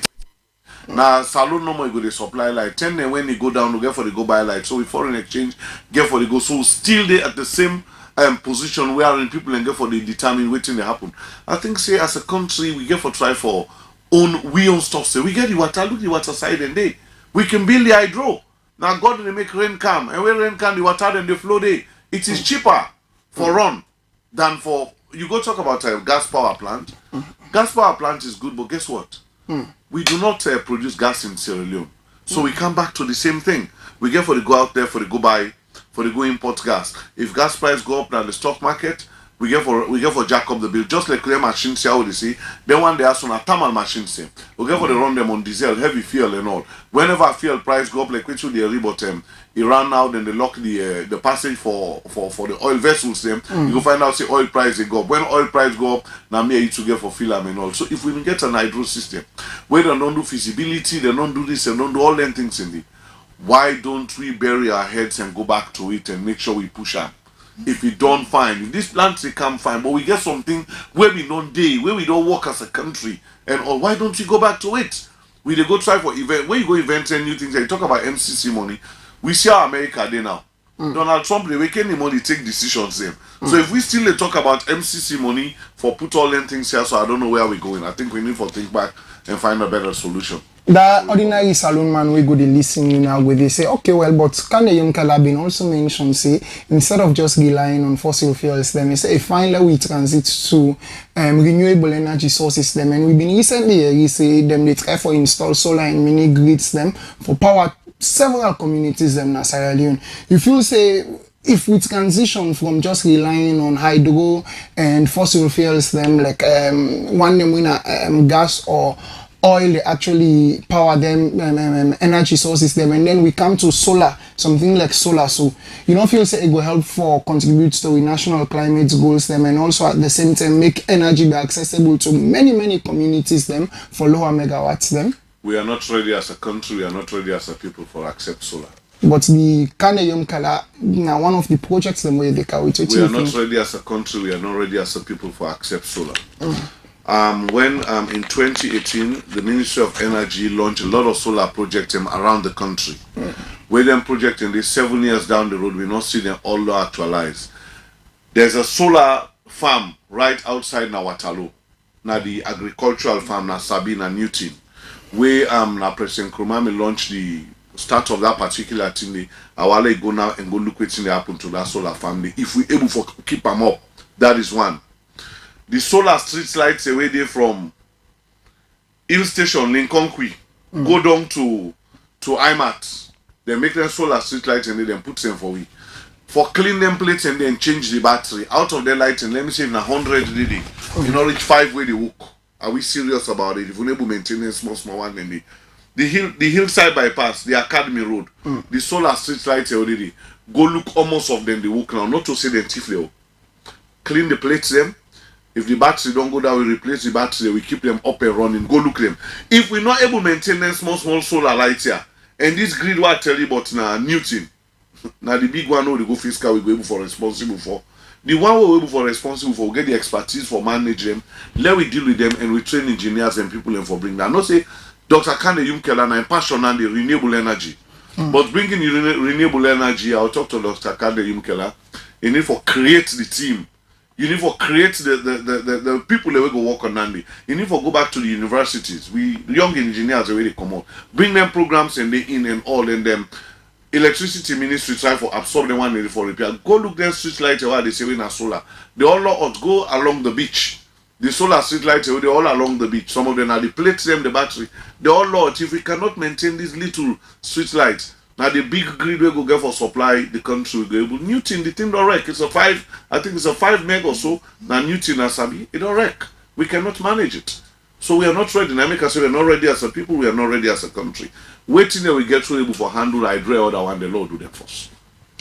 Now salon no more go the supply light. 10 then when they go down, we get for the go buy light. So we foreign exchange, get for the go. So still they at the same position where people and get for the determine waiting to happen. I think say as a country we get for try for own stuff. Say we get the water, look the water side and day. We can build the hydro. Now God they make rain come. And when rain come, the water then they flow there. It is cheaper for run than for you go talk about a gas power plant. Gas power plant is good, but guess what? We do not produce gas in Sierra Leone. So we come back to the same thing. We get for the go out there for the go buy. For the go import gas. If gas price go up now the stock market, we get for jack up the bill. Just like the machines how they see. Then one day as on a thermal machine same. We get for the run them on diesel, heavy fuel and all. Whenever fuel price go up like which will the rebot Iran now then they lock the passage for the oil vessels them. You go find out say oil price they go up. When oil price go up, now me you to get for film and all. So if we get an hydro system where they don't do feasibility, they don't do this and don't do all them things in the why don't we bury our heads and go back to it and make sure we push up? If we don't find, if this plants they come fine, but we get something where we don't day, where we don't work as a country, and all, why don't we go back to it? We they go try for event, when you go events and new things, and you talk about MCC money, we see how America there now. Donald Trump, they make any money, take decisions there. So if we still talk about MCC money for put all them things here, so I don't know where we're going. I think we need to think back and find a better solution. The ordinary saloon man we go to listen you now where they say, okay, well, but can the young Calabin also mention, say, instead of just relying on fossil fuels, them, they say, finally we transit to renewable energy sources, them, and we've been recently, you say, them, they try for install solar and mini grids, them, for power several communities, them, in Sierra Leone. If you say, if we transition from just relying on hydro and fossil fuels, them, like one them with gas or oil, they actually power them energy sources them, and then we come to solar, something like solar. So you don't feel say it will help for contribute to the national climate goals them, and also at the same time make energy be accessible to many communities them for lower megawatts them. We are not ready as a country, we are not ready as a people for accept solar. But the Kanayom Kala, now one of the projects them where they carry to. We are not ready as a country, we are not ready as a people for accept solar. When in 2018 the Ministry of Energy launched a lot of solar projects around the country. Where them projects in this 7 years down the road, we not see them all actualized. There's a solar farm right outside Nawatalo, now the agricultural farm na Sabina Newton, where na President Krumami launched the start of that particular thing. Awale go now and go look what's happen to that solar farm. If we able to keep them up, that is one. The solar street lights away there from Hill Station, Lincoln Kui, go down to IMAT. They make them solar street lights and then put them for we. For clean them plates and then change the battery. Out of the lights, and let me say in 100 really, you know, reach 5 where they work. Are we serious about it? If we able maintain a small one, then the hillside bypass, the Academy Road, the solar street lights already. Go look almost of them they work now. Not to say them tifle. Clean the plates them. If the battery don't go down, we replace the battery, we keep them up and running. Go look them. If we're not able to maintain them small solar lights here, and this grid what I tell you about now Newton, now the big one we go fiscal we go able for responsible for. The one we're able for responsible for, we get the expertise for manage them, let we deal with them and we train engineers and people and for bring that. Not say Dr. Kande Yumkela and passion on the renewable energy. But bringing renewable energy, I'll talk to Dr. Kande Yumkela. You need for create the team. You need for create the people that will go work on Nandi. You need for go back to the universities. We young engineers already come out. Bring them programs and they in and all and them. Electricity ministry try for absorb the one for repair. Go look their street lights where they say we na solar. They all out go along the beach. The solar street lights they all along the beach. Some of them are the plates them the battery. They all out. If we cannot maintain these little street lights. Now the big grid we go get for supply the country will go able. Newton the thing don't wreck. It's a 5 meg or so. Now Newton and Sabi it don't wreck. We cannot manage it. So we are not ready. I make us say we are not ready as a people. We are not ready as a country. Waiting till we get through able for handle I draw other one the Lord do them first.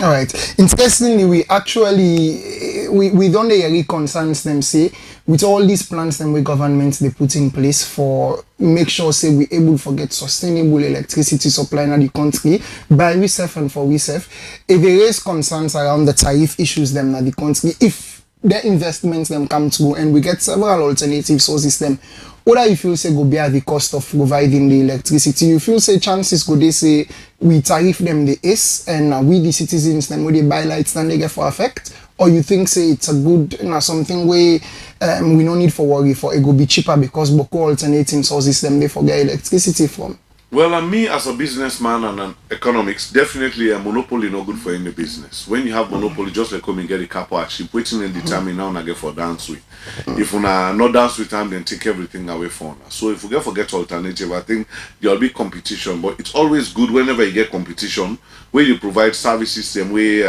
All right. Interestingly, we actually we don't really concerns them say with all these plans them we governments they put in place for make sure say we able to get sustainable electricity supply in the country by ourselves and for ourselves. If they raise concerns around the tariff issues them in the country, if the investments them come through and we get several alternative sources them. Or you feel say go bear the cost of providing the electricity, you feel say chances go they say we tariff them the is and we the citizens then we they buy lights then they get for effect, or you think say it's a good something where we no need for worry for it go be cheaper because Boko alternating sources them they forget electricity from. Well, me as a businessman and an economics, definitely a monopoly not good for any business. When you have monopoly, just like come and get a KARPOWER chip, waiting and determine now and get for dance with. If we not dance with them, then take everything away from us. So if we forget alternative, I think there'll be competition. But it's always good whenever you get competition, where you provide services, same way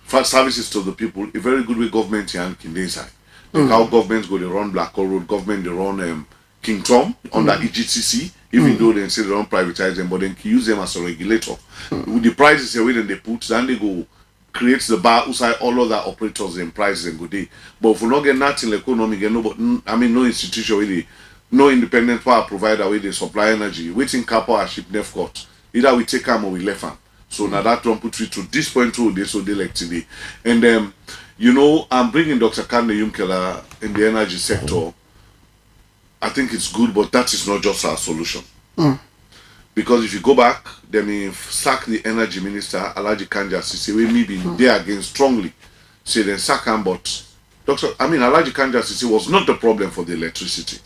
services to the people. A very good way government and inside. Like how governments go they run Black Hole Road, government they run King Tom under EGTC. Even though they say they don't privatize them, but they can use them as a regulator. With the prices away then they put, then they go create the bar outside all other operators and prices and go day. But if we not get nothing like economy, no institution really, no independent power provider where they supply energy, waiting KARPOWER ship never got. Either we take them or we left them. So now that don't put it to this point to this so they like today. And you know, I'm bringing Dr. Kande Yumkela in the energy sector. I think it's good, but that is not just our solution. Because if you go back, they may sack the energy minister, Alhaji Kanja Sisi, we may be there again strongly. Say then sack him, but Alhaji Kanja Sisi was not the problem for the electricity.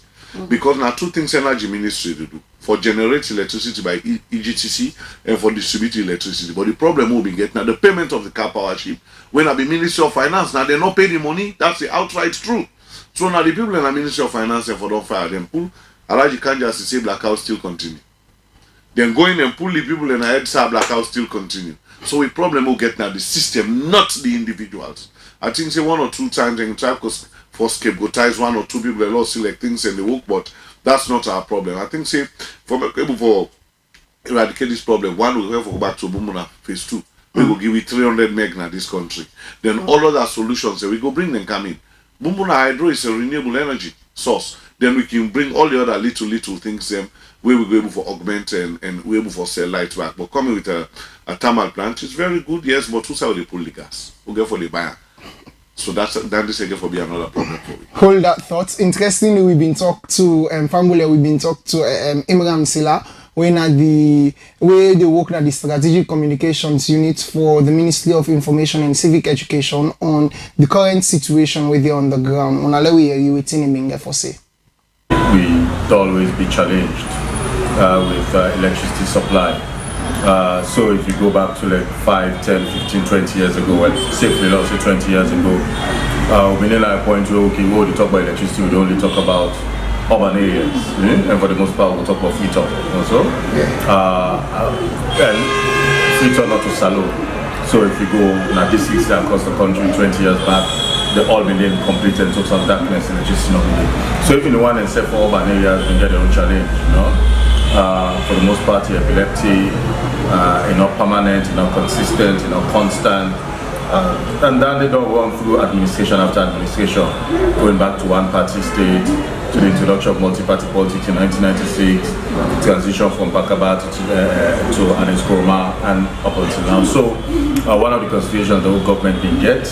Because now two things energy ministry to do. For generate electricity by EGTC and for distribute electricity. But the problem will be getting now the payment of the car power ship. When I be Ministry of Finance, now they not pay the money. That's the outright truth. So now the people in the Ministry of Finance and for don't fire them pull, Alhaji Kanja Sisi blackout still continue. Then go in and pull the people in the head, blackout still continue. So the problem will get now the system, not the individuals. I think say 1 or 2 times they try for scapegoatize 1 or 2 people, they lost select things and they work, but that's not our problem. I think say for eradicate this problem, one will have to go back to Bumuna phase 2. We will give it 300 meg now this country. Then all other solutions, we go bring them come in. Bumbuna hydro is a renewable energy source. Then we can bring all the other little things where we go able for augment and we're able for sell light back. But coming with a thermal plant is very good, yes, but who's how they pull the gas? Who get for the buyer? So that's this again for be another problem for me. Hold that thought. Interestingly, we've been talked to Fambule, we've been talked to Imran Sila, when at the way they work at the strategic communications unit for the Ministry of Information and Civic Education on the current situation with the underground. On a level you waiting in for say. We always be challenged with electricity supply. So if you go back to like 5, 10, 15, 20 years ago, well, safely let's say 20 years ago, we need a point where okay, we only talk about electricity, we only talk about urban areas, and for the most part we'll talk about FREETOWN also. And FREETOWN not to Salo. So if you go in districts across the country 20 years back, they all been in complete and total darkness and electricity not been. So if you want and say for urban areas, you get their own challenge, you know. For the most part, epilepsy, not permanent, not consistent, constant. And then they don't run through administration after administration, going back to one-party state, to the introduction of multi-party politics in 1996, transition from Bakaba to Anes Koroma, and up until now. So one of the considerations the whole government did get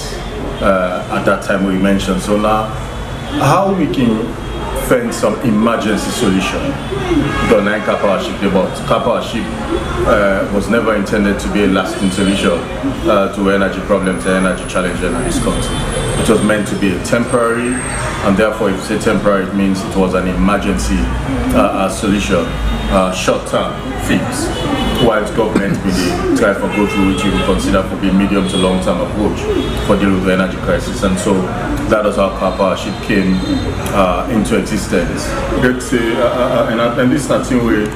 at that time we mentioned. So now, how we can find some emergency solution? The nine KARPOWER ship, but KARPOWER ship was never intended to be a lasting solution to energy problems and energy challenges in this country. It was meant to be a temporary, and therefore if you say temporary, it means it was an emergency solution, short-term fix, whilst government will try to go through which we will consider to be medium to long-term approach for dealing with the energy crisis. And so that is how KARPOWER ship came into existence. And this is nothing where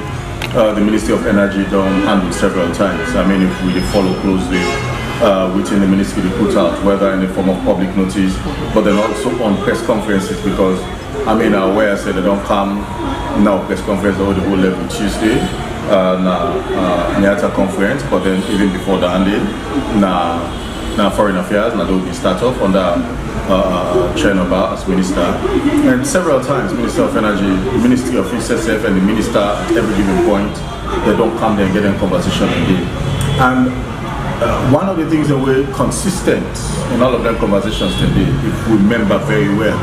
the Ministry of Energy don't handle several times. I mean, if we follow closely within the ministry they put out, whether in the form of public notice, but then also on press conferences, because I mean, aware said they don't come now press conference all the whole level Tuesday, NIATA conference, but then even before the ending, now foreign affairs, now they will be start off under Chernobyl as minister, and several times Minister of Energy, Ministry of SSF, and the minister at every given point they don't come there and get in conversation again. And one of the things that we're consistent in all of them conversations today, if we remember very well,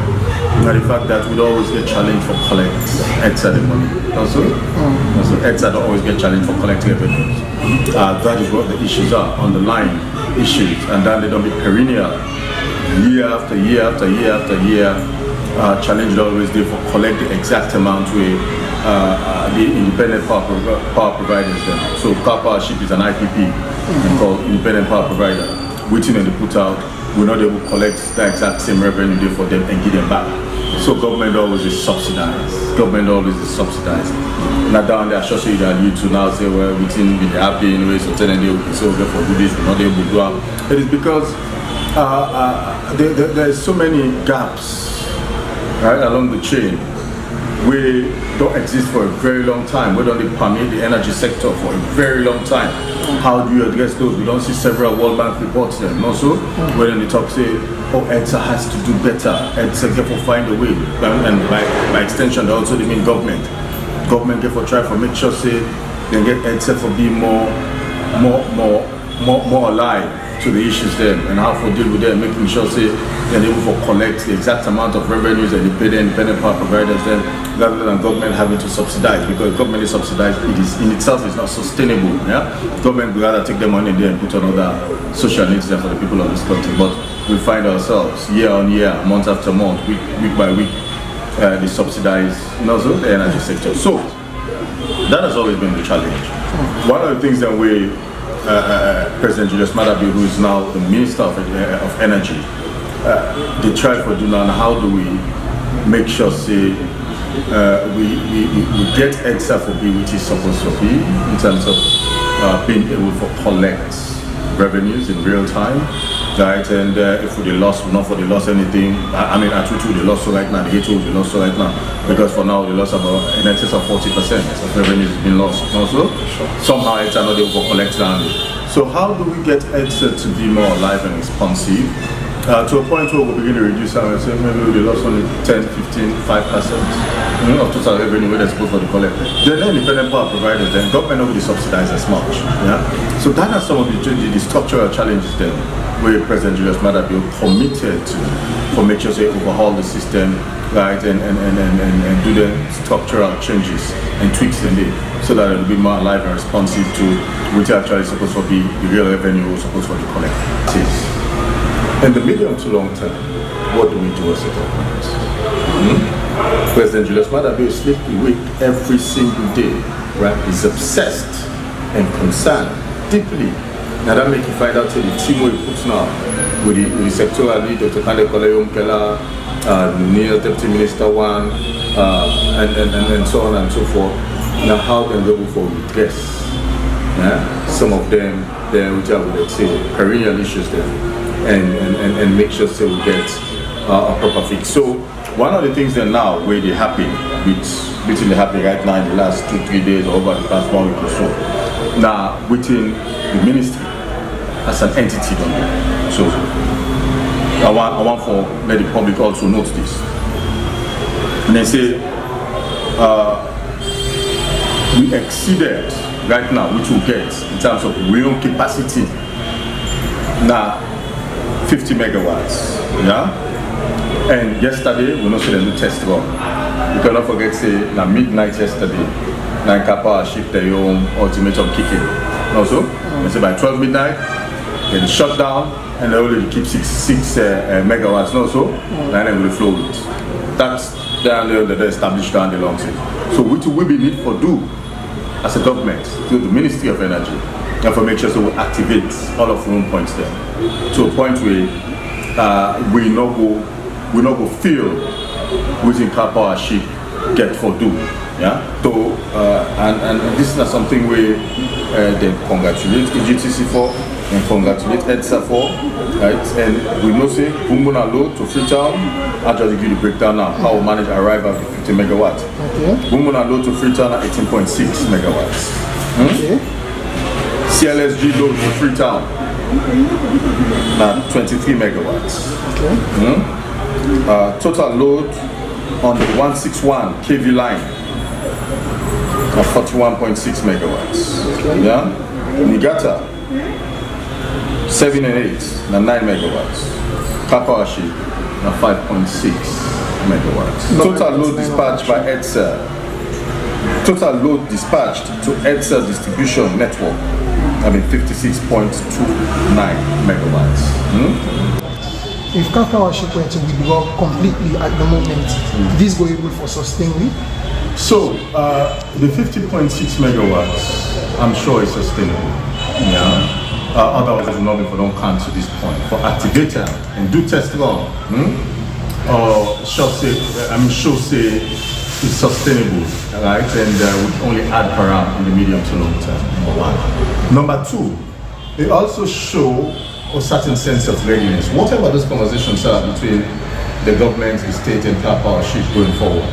the fact that we'd always get challenged for collect ETSA the money. Also ETSA don't always get challenged for collecting revenues. That is what the issues are, underlying issues, and then they don't be perennial. Year after year after year after year, challenge always there for collect the exact amount we the independent power providers. So KARPOWER ship is an IPP called independent power provider. Waiting and they put out, we're not able to collect the exact same revenue there for them and give them back. So government always is subsidized. Government always is subsidized. Now down there, I should say that you two now say, well, within be happy anyway, so tell them they will say, okay, for this, we're not able to do it. It is because there's so many gaps right along the chain. We don't exist for a very long time. We don't permeate the energy sector for a very long time. How do you address those? We don't see several World Bank reports there. And also, when they talk, say, oh, ETSA has to do better. ETSA therefore find a way. And by extension, they also mean government. Government therefore try to make sure, say, they get ETSA for being more more alive to the issues then and how to deal with them, making sure say they're able to collect the exact amount of revenues that they pay the independent power providers then, rather than government having to subsidize, because government is subsidized, it is in itself is not sustainable. Yeah, government would rather take the money there and put on other social needs there for the people of this country. But we find ourselves year on year, month after month, week by week, they subsidize also the energy sector. So that has always been the challenge. One of the things that we President Julius Madabi, who is now the Minister of Energy, they try to do now, how do we make sure say we get EDSA for be which is supposed to be in terms of being able to collect revenues in real time, right? And if they lost, not for they lost anything. I mean, at Tutu they lost so right now, the Gato they lost so right now, because for now they lost about in excess of 40% of revenues been lost. Also, somehow it's another able to collect land. So how do we get EDSA to be more alive and responsive? To a point where we'll begin to reduce and say maybe they lost only 10, 15, 5% of total revenue where they're supposed to collect. Then independent power providers, then government nobody subsidize as much. Yeah? So that are some of the structural challenges then where President Julius Madabi committed to for make sure they overhaul the system, right, and do the structural changes and tweaks in it so that it will be more alive and responsive to which actually supposed to be the real revenue supposed to collect. In the medium to long term, what do we do as a government? President Julius Madabi is sleeping awake every single day, right? He's obsessed and concerned deeply. Now that make you find out the team he puts now with the sectoral lead, Dr. Kande Koleyom Kela, Neil Deputy Minister One, and so on and so forth. Now how they're able for redress. Yeah? Some of them, which I would say, perennial issues there. And make sure so we get a proper fix. So one of the things that now where they happen, which they happen right now in the last 2-3 days or over the past 1 week or so. Now within the ministry as an entity, so I want for let the public also note this. And they say we exceeded right now, which we get in terms of real capacity. Now 50 megawatts, yeah? And yesterday, we not see the new test run. You cannot forget, say, na midnight yesterday, na KARPOWER shift the ultimatum kicking. Also, they say by 12 midnight, then shut down, and they only keep 6 megawatts, no so, and then we flow it. That's the established down the long term. So what we need for do as a government, through the Ministry of Energy, and for make sure so we activate all of room points there to a point where we not go feel within KARPOWER ship get for do. Yeah. So and this is not something where they congratulate EGTC for and congratulate EDSA for, right? And we know say Bumbuna load to Freetown. I'll just give you the breakdown now how we manage arrival at 50 megawatts. Okay. Bumbuna load to Freetown at 18.6 megawatts. Okay. CLSG load to Freetown at 23 megawatts. Okay. Total load on the 161 kV line of 41.6 megawatts. Okay. Yeah. Niigata 7 and 8 na 9 megawatts. KARPOWER ship na 5.6 megawatts. Total load dispatched by EDSA. Total load dispatched to EDSA distribution network. 56.29 megawatts. If KARPOWER ship were to withdraw completely at the moment, this go able for sustaining? So the 50.6 megawatts, I'm sure is sustainable. Yeah. Otherwise, it will not be for long count to this point. For activator and do test run, or should say it's sustainable, right? And we only add param in the medium to long term. Number one. Number two, they also show a certain sense of readiness. Whatever those conversations are between the government, the state, and KARPOWER ship going forward,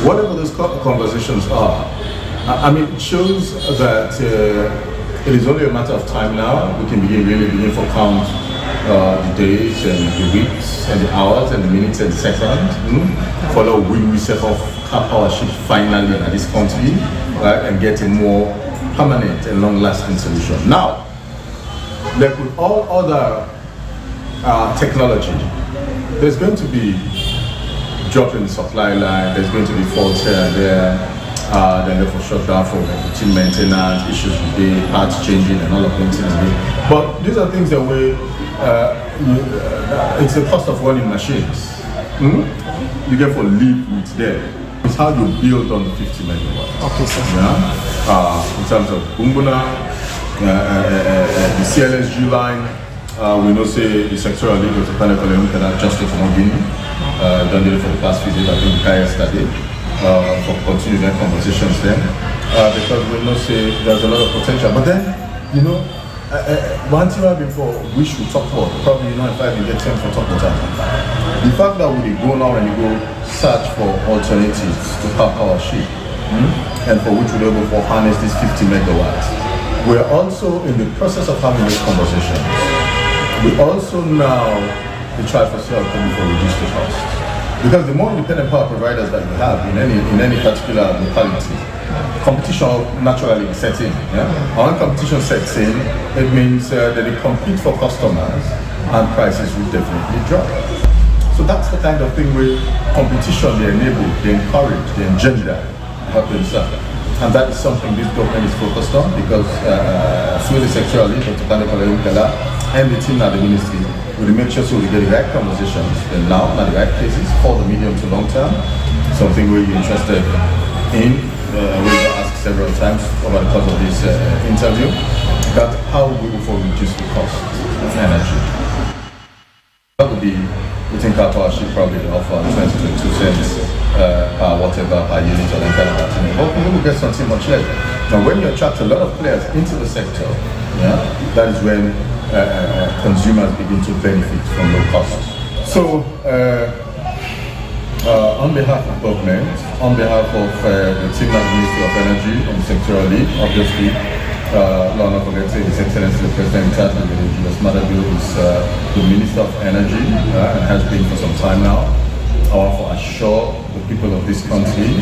whatever those conversations are, I mean, it shows that it is only a matter of time now. We can really begin to count the days and the weeks and the hours and the minutes and the seconds. Follow when we set off KARPOWER ship finally in this country, right, and getting more permanent and long-lasting solution. Now, like with all other technology, there's going to be drop in the supply line, there's going to be faults here and there, then therefore shut down for routine maintenance, issues with the parts changing and all of them things. But these are things that it's the cost of running machines. You get for live with them. It's how you build on the 50 megawatts. Okay, sir. Yeah? In terms of Bumbuna, the CLSG line, we know say the sectoral league of the panel that justice not been done it for the past few days. I think Kaya started for continuing their conversations then, because we know say there's a lot of potential. But then, you know, one thing I've been for wish we talk about, probably if I can get time for talk about that. The fact that we go now and you go search for alternatives to power sheet, and for which we're able to harness this 50 megawatts. We're also in the process of having this conversation. We also now try for sale for reduce the cost. Because the more independent power providers that you have in any particular locality, competition naturally sets in. Yeah? When competition sets in, it means that they compete for customers and prices will definitely drop. So that's the kind of thing where competition they enable, they encourage, they engender happens. And that is something this government is focused on, because through the sectoral link of and the team at the ministry, we make sure so we get the right conversations and now at the right places for the medium to long term. Something we're interested in. We've asked several times over the course of this interview, that how we will reduce the cost of energy. That would be, we think our power should probably offer 22 cents whatever per unit or that kind of thing. But we will get something much less. Now when you attract a lot of players into the sector, that is when consumers begin to benefit from low costs. So on behalf of government, on behalf of the team at the Ministry of Energy and the sectoral lead, obviously, Lord not forget His Excellency the President in charge of the Julius Madabio is the Minister of Energy and has been for some time now. I want to assure the people of this country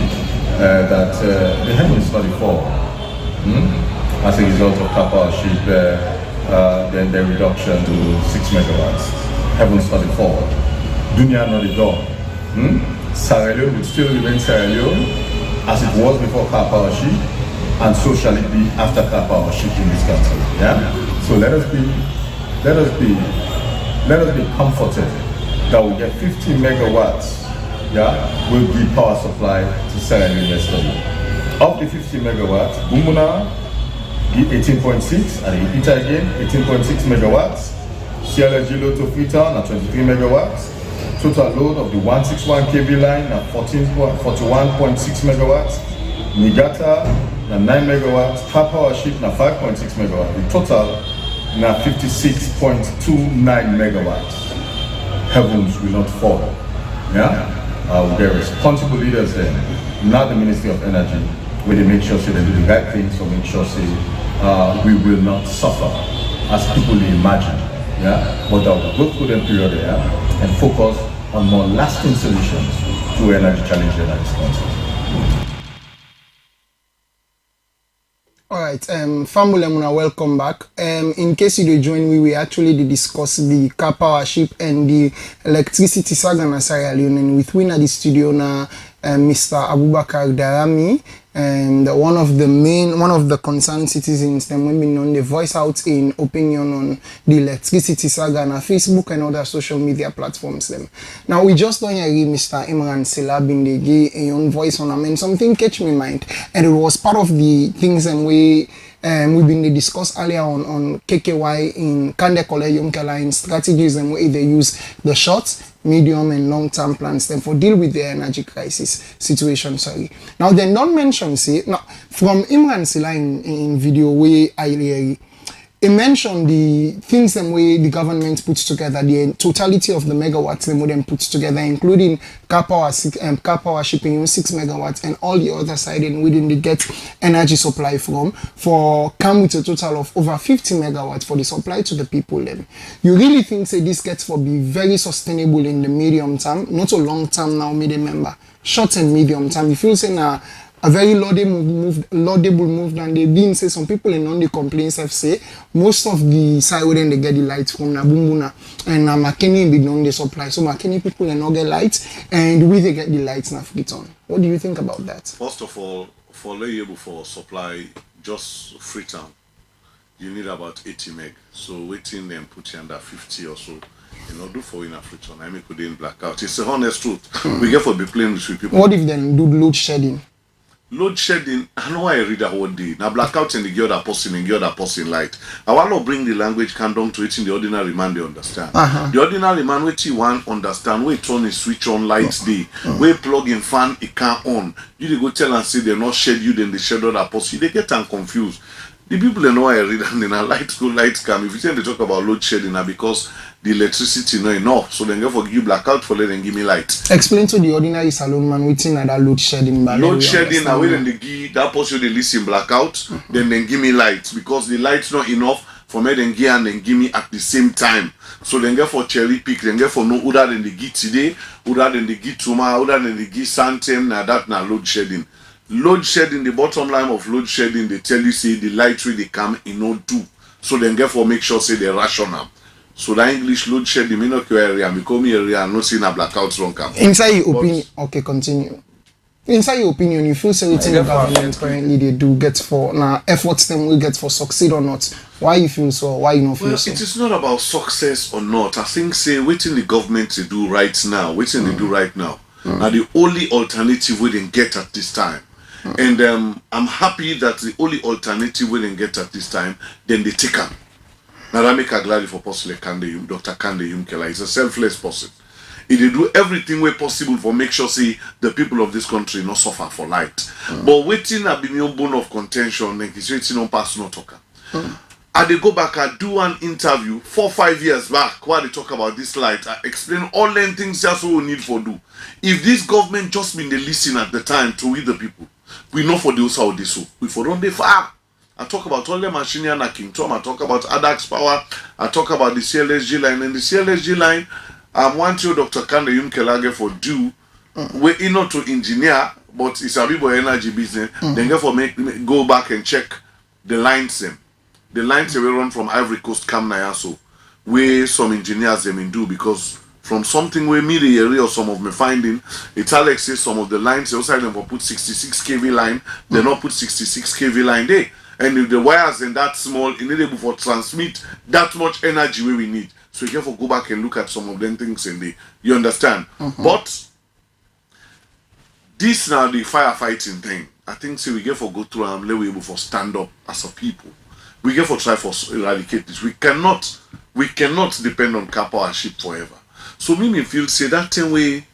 that the heaven is not fall. As a result of power sheet, then the reduction to 6 megawatts. Heaven is not fall. Dunya not the door. Sierra Leone will still remain Sierra Leone as it was before power sheet, and so shall it be after power sheet in this country. Yeah. So let us be comforted that we get 50 megawatts. Yeah, will give power supply to Sierra Leone yesterday. Of the 50 megawatts, Bumbuna give 18.6, and repeat again, 18.6 megawatts. CLSG load to FREETOWN at 23 megawatts. Total load of the 161 kV line at 41.6 megawatts. Niigata at 9 megawatts. Power ship at 5.6 megawatts. The total at 56.29 megawatts. Heavens will not fall. Yeah? There are responsible leaders there, not the Ministry of Energy, where they make sure they do the right things, so make sure we will not suffer as people imagine. Yeah? But that will go through the period there and focus on more lasting solutions to energy challenges in this country. Alright, family, welcome back. In case you don't join me, we actually discuss the car power ship and the electricity saga in Sierra Leone, and with me at the studio now, Mr. Abubakar Darami, and one of the concerned citizens, them women on the voice out in opinion on the electricity saga on Facebook and other social media platforms. Them now we just don't hear Mr. Imran Silla Bindegi a own voice on them, and something catch me mind, and it was part of the things and we've been discussed earlier on KKY in Kande Kole Line strategies and way they use the short, medium and long-term plans then for deal with the energy crisis situation. Sorry. Now they don't mention from Imran Silla in video way earlier. He mentioned the things and way the government puts together, the totality of the megawatts they would then put together, including car power shipping 6 megawatts and all the other side and within the get energy supply from for come with a total of over 50 megawatts for the supply to the people. Then you really think this gets for be very sustainable in the medium term, not a long term now, me remember. Short and medium term. You feel say now a very laudable move, and they been say some people in on the complaints have say most of the side where they get the lights from Nabumbuna and Makeni be on the supply. So Makeni people are not get lights, and we they get the lights now FREETOWN. What do you think about that? First of all, for label for supply, just FREETOWN, you need about 80 meg. So waiting them put you under 50 or so. Do for in FREETOWN. I mean, couldn't blackout. It's a honest truth. We get for be playing with people. What if then do load shedding? Load shedding, I know I read the whole day. Now blackout and the other person and the other person light. I want to bring the language can down to it in the ordinary man they understand. The ordinary man which you want understand, we turn a switch on lights day, we plug in fan it can't on. You they go tell and say they're not shed you, then they shed other person. They get them confused. The people they know I read and then lights go, lights come. If you say they talk about load shedding now because the electricity not enough, so then go for you blackout for let them give me light. Explain to the ordinary salon man waiting at that load shedding. Load shedding now when they give that person they listen blackout, then give me light because the light's not enough for me then give and then give me at the same time. So then get for cherry pick, then get for no other than they give today, other than they give tomorrow, other than they give Santem, now that now load shedding. Load shedding, the bottom line of load shedding, they tell you say the light really come in no do. So then get for make sure say they rational. So the English load shedding may not your area, become your area and not seeing a blackouts wrong come. Inside your opinion, okay, continue. Inside your opinion, you feel certain the government currently they do get for now efforts them will get for succeed or not. Why you feel so? Why you not feel so? It is not about success or not. I think say waiting the government to do right now, waiting they do right now. Now the only alternative we didn't get at this time. And I'm happy that the only alternative we didn't get at this time, then they take up. Now that make a glad for Apostle Dr. Kande Yumkela. He's a selfless person. He did do everything way possible for make sure see the people of this country not suffer for light. But waiting a be your bone of contention, then he's waiting on personal talker. I they go back, I do an interview 4-5 years back where they talk about this light. I explain all them things just we need for do. If this government just been the listen at the time to we the people, we know for those how they so. We for don't they far. I talk about all the machinery and King Tom. I talk about ADAX power. I talk about the CLSG line. And the CLSG line, I want you, Dr. Kande Yumkelage, for do. We're not to engineer, but it's a bit of energy business. Then go for go back and check the lines. The lines we run from Ivory Coast, Cam Nayaso, where some engineers them do because from something where me the area or some of my finding, it's Alex says some of the lines outside them will put 66 kV line, they not put 66 kV line there. And if the wires in that small, enable for transmit that much energy where we need. So you have to go back and look at some of them things in there. You understand? But this now the firefighting thing. I think we get for go through and let we able for stand up as a people. We get for try for eradicate this. We cannot depend on KARPOWER ship forever. So me feel say that 10 way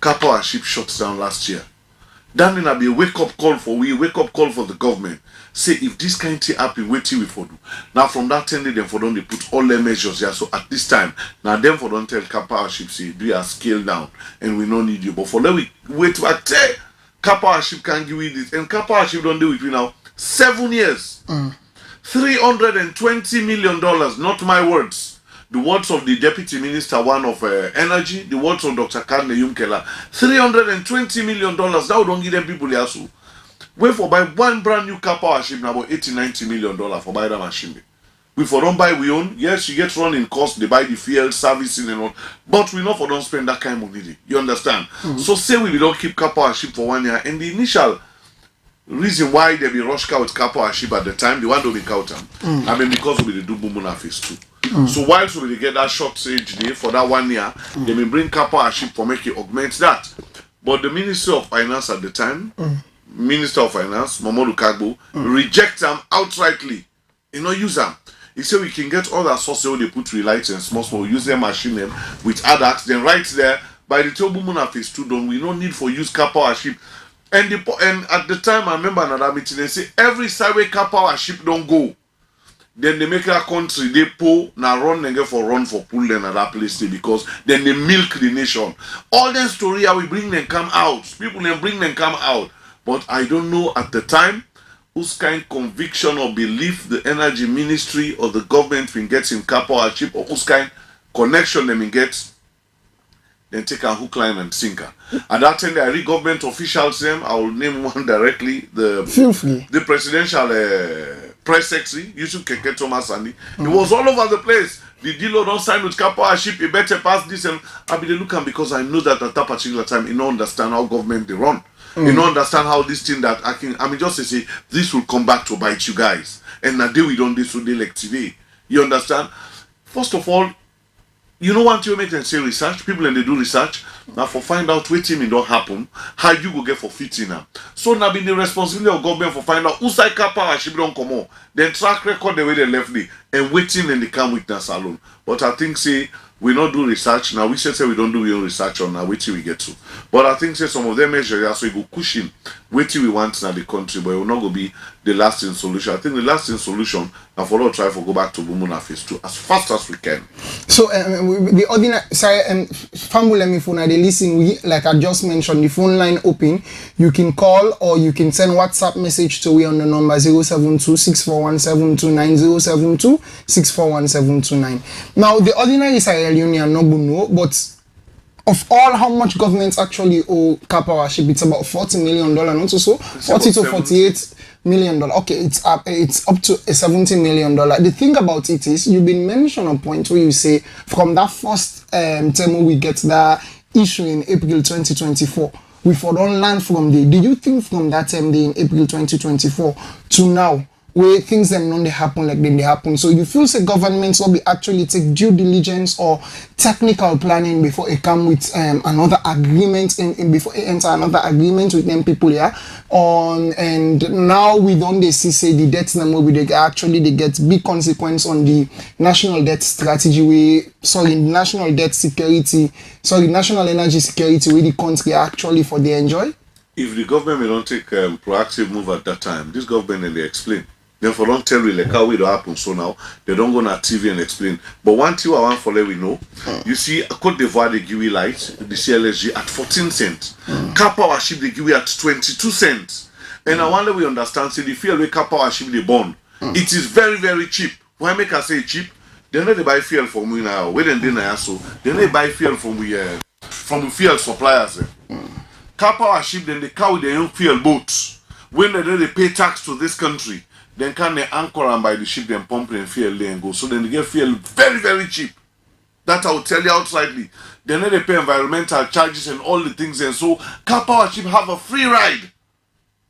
KARPOWER ship shuts down last year. That mean be a wake up call for the government. Say if this kind of thing happen, wait till we for do. Now from that 10 day, then for them they put all their measures here. So at this time, now them for don't tell KARPOWER ship say we are scaled down and we don't need you. But for them we wait to tell KARPOWER ship can give you this, and KARPOWER ship don't do it now 7 years. $320 million, not my words. The words of the Deputy Minister, one of Energy, the words of Dr. Kande Yumkela. $320 million, that would don't give them people there. So, wait for buy one brand new KARPOWER ship now about $80-90 million for buy that machine. We for don't buy we own. Yes, you get running cost, they buy the fuel, servicing and all. But we not for don't spend that kind of money. You understand? So say we don't keep KARPOWER ship for 1 year. And the initial reason why they be rush out KARPOWER ship at the time, the one don't be count them. I mean because we do Bumuna phase 2. So whilst we get that short stage day for that 1 year, they may bring KARPOWER ship for make it augment that. But the Ministry of Finance at the time, Minister of Finance, Mamadou Kagbo, reject them outrightly. You know, use them. He said we can get all that sources where they put relights and small, use their machine them with ADAX, then right there, by the time Bumuna phase 2 done, we don't need for use KARPOWER ship. And at the time, I remember another meeting, they say every side where KARPOWER ship don't go. Then they make that country, they pull, now run and get for run for pull them at that place because then they milk the nation. All that story, how we bring them come out. People then bring them come out. But I don't know at the time whose kind conviction or belief the energy ministry or the government will get in KARPOWER ship or whose kind connection them will get. then take a hook, line, and sinker. At that time, I read government officials them. I will name one directly. The presidential press secretary, Yusuf Keke Thomas Andy. It was all over the place. The dealer don't sign with KARPOWER ship. He better pass this, and I be looking because I know that at that particular time, you don't understand how government they run. You don't understand how this thing that I mean, just to say this will come back to bite you guys. And now day we don't this will like TV. You understand? First of all, you know what you make them say research, people and they do research. Now for find out what thing it don't happen, how you go get for fitting now. So now be the responsibility of government for find out who's like KARPOWER ship don't come on. Then track record the way they left me and waiting and they come witness alone. But I think say we not do research now. We say we don't do real research on now. Wait till we get to. But I think say some of them measures so we go cushion. Wait till we want now the country, but it will not go be the lasting solution. I think the lasting solution now for all try to go back to Bumuna phase 2 as fast as we can. So the ordinary family let me phone they listen. We like I just mentioned the phone line open. You can call or you can send WhatsApp message to we on the number 072-641729 072-641729. Now the ordinary Sierra Leonean no go know, but of all how much government actually owe KARPOWER ship, it's about $40 million, not so 40 to 48 million dollars. Okay, it's up to $70 million. The thing about it is you've been mentioned a point where you say from that first term we get the issue in April 2024. We for don't learn from the. Did you think from that time in April 2024 to now where things them not they happen like they happen? So you feel say governments will be actually take due diligence or technical planning before it come with another agreement in before it enter another agreement with them people here on, and now we don't they see say the debt number we they actually they get big consequence on the national debt strategy national energy security where the country actually for they enjoy. If the government may not take proactive move at that time, this government and they explain. Therefore, don't tell me like how it happen. So now they don't go on TV and explain. But one thing I want for let we know, you see, Côte d'Ivoire they give you light, the CLSG at 14 cents. KARPOWER ship they give you at 22 cents. And I wonder we understand. See the fuel where KARPOWER ship they burn. It is very very cheap. Why make I say cheap? They know they buy fuel from we now. Where then they so they buy fuel from fuel suppliers. KARPOWER ship then they carry their own fuel boats. When they pay tax to this country. Then can they anchor and buy the ship, then pump and fuel and go. So then they get fuel very, very cheap. That I will tell you outrightly. Then they pay environmental charges and all the things. And so KARPOWER ship have a free ride.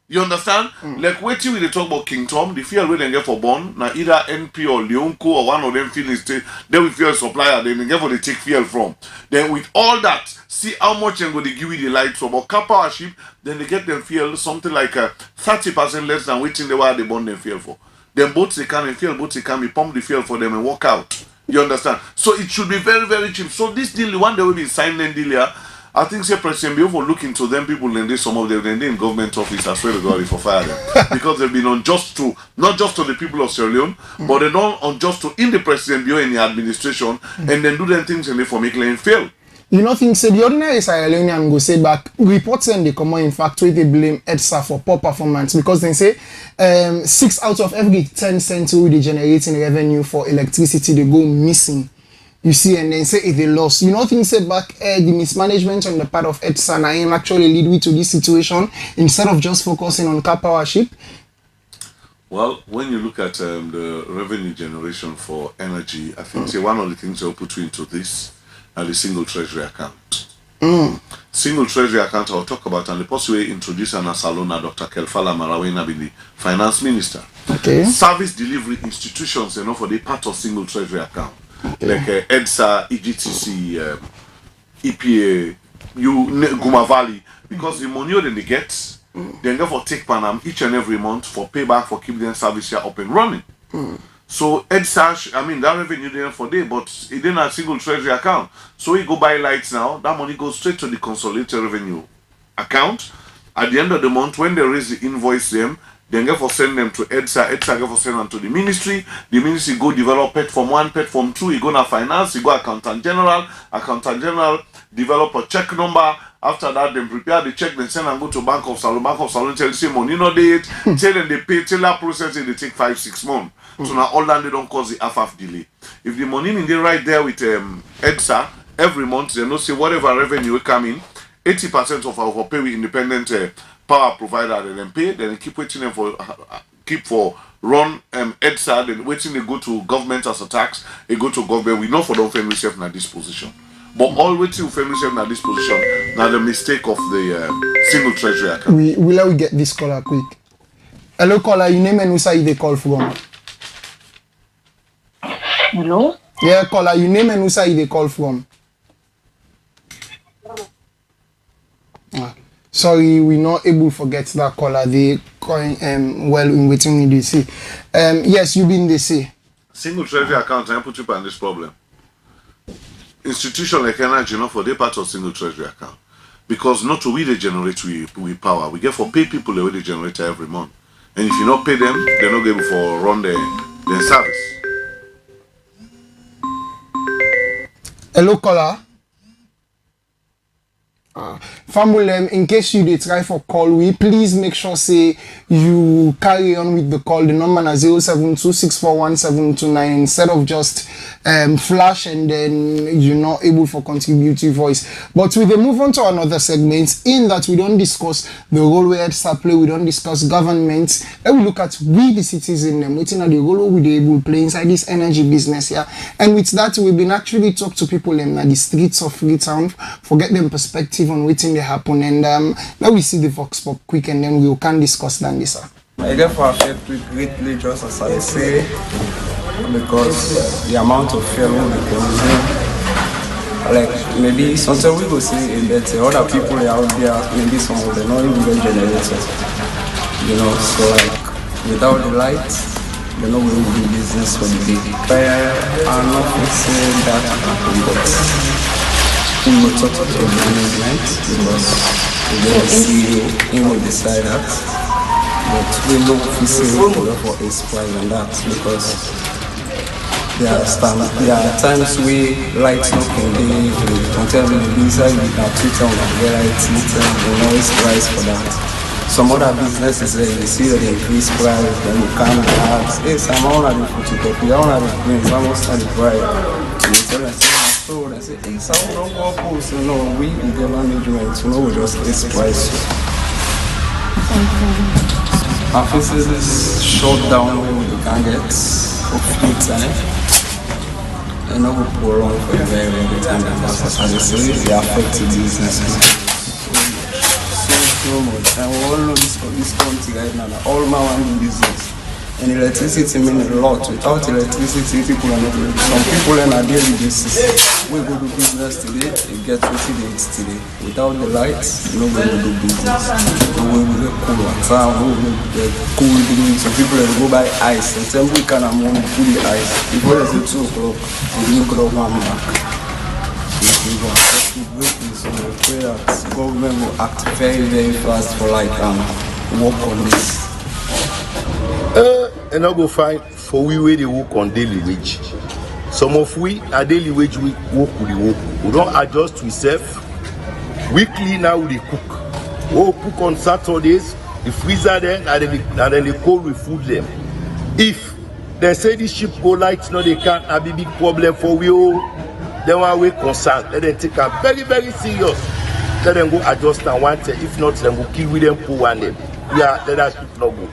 You understand? Like wait till we talk about King Tom, the fuel we then get for Bond, now either NP or Leonco or one of them fuel state, then we fuel supplier, then they get for the take fuel from. Then with all that, see how much and go they give you the light from. But KARPOWER ship, then they get them fuel something like 30% less than waiting the while they burn them fuel for. Then boats they can and fuel, boats they can be pump the fuel for them and walk out. You understand? So it should be very, very cheap. So this deal, the one that will be signed and deal here, I think say President Biofo look into them people and they some of them then they in government office as well God for fire them because they've been unjust to not just to the people of Sierra Leone but they're not unjust to in the President Bio in the administration and then do them things and they for make them fail. You know things say the ordinary Sierra Leonean go say back reports and they come out in fact where they blame EDSA for poor performance because they say 6 out of every 10 cents who they generating revenue for electricity they go missing. You see, and then say if they lost. You know things say back the mismanagement on the part of EDSA and I am actually lead me to this situation instead of just focusing on KARPOWER ship. Well, when you look at the revenue generation for energy, I think say one of the things they'll put you into this are the single treasury account. Single treasury account I'll talk about and the possible way introduce an Salona Dr. Kelfala Marawena be the finance minister. Okay. Service delivery institutions, you know, for the part of single treasury account. Okay. Like EDSA, EGTC, EPA, Guma Valley, because the money that they get, they go for take Panam each and every month for payback for keeping their service here up and running. So EDSA, I mean that revenue there for day, but it didn't have a single treasury account. So we go buy lights now, that money goes straight to the consolidated revenue account. At the end of the month, when they raise the invoice them, then go for send them to EDSA, EDSA go for send them to the ministry go develop platform 1, platform 2, you go na finance, you go accountant general develop a check number, after that then prepare the check, then send and go to Bank of Salon tell you say money no dey it, tell them they pay, till that process they take 5-6 months. So now all that they don't cause the half delay. If the money in there right there with EDSA, every month. They know say whatever revenue come in, 80% of our pay with independent power provider. Then pay. Then keep waiting them for run EDSA. Then waiting they go to government as a tax. They go to government. We know for don't find ourselves in this position. But all waiting find ourselves in this position. Now the mistake of the single treasury account. We get this caller quick. Hello caller, your name and who say they call from? Hello? Yeah, caller, your name and who say they call from? Sorry, we're not able to forget that caller. They calling well in waiting in DC. Yes, you been DC. Single treasury account and put you on this problem. Institution like energy, for their part of single treasury account. Because not we they generate we power. We get for pay people the way they generate every month. And if you not pay them, they're not able for run their service. Hello caller. Family, in case you try for call we, please make sure say you carry on with the call. The number is 072641729 instead of just flash and then you're not able for contributive voice. But we will move on to another segment in that we don't discuss the role we EDSA play, we don't discuss government. Let we look at we the citizen them waiting at the role we they able play inside this energy business here. And with that we've been actually talk to people in the streets of Freetown, forget them perspective on waiting they happen, and now we see the Vox Pop quick and then we can discuss that this. I therefore affect greatly just as I say, because the amount of fuel will be consumed. Like maybe sometimes we go see that other people out there, maybe some of them not even get generators. You know, so like without the lights, they know we will do business for the day. I'm not saying that happen, but we will talk to the management because the CEO will decide that. But we know we say for his price on that because there are times we lights not can be until we inside we can Twitter on the lights meter the noise price for that. Some other businesses you see that they increase price, then you come and ask, hey, some of the photocopy, I want to bring some of the price. You tell them, so they say, hey, some don't go up, so no, we in the management, so no, we just this price. Offices is shut down when we can get for free time. And not go prolong for a very long time, and that's what I say, it affects the business. So much. And we all know this country right now, all my one business. And electricity means a lot. Without electricity, people are not doing. Some people on a daily basis. We go do business today, it gets 20 days today. Without the lights, no way to do business. No way to get cool water, no way to get cool drinks. Some people go buy ice. And some we can amount full ice. Before it's 2 o'clock, we look at 1 back. If we go affect the greatness, so we pray that government will act very, very fast for like work on this. And I go find for we where they work on daily wage. Some of we are daily wage we work with the work. We don't adjust to self. Weekly now we cook. We cook on Saturdays, the freezer then and then the cold we food them. If they say this ship go light, no they can't have a big problem for we all. Then one way concerned, let them take a very, very serious. Let them go adjust and want it. If not, then go kill with them poor one them. Yeah, let that ship not go.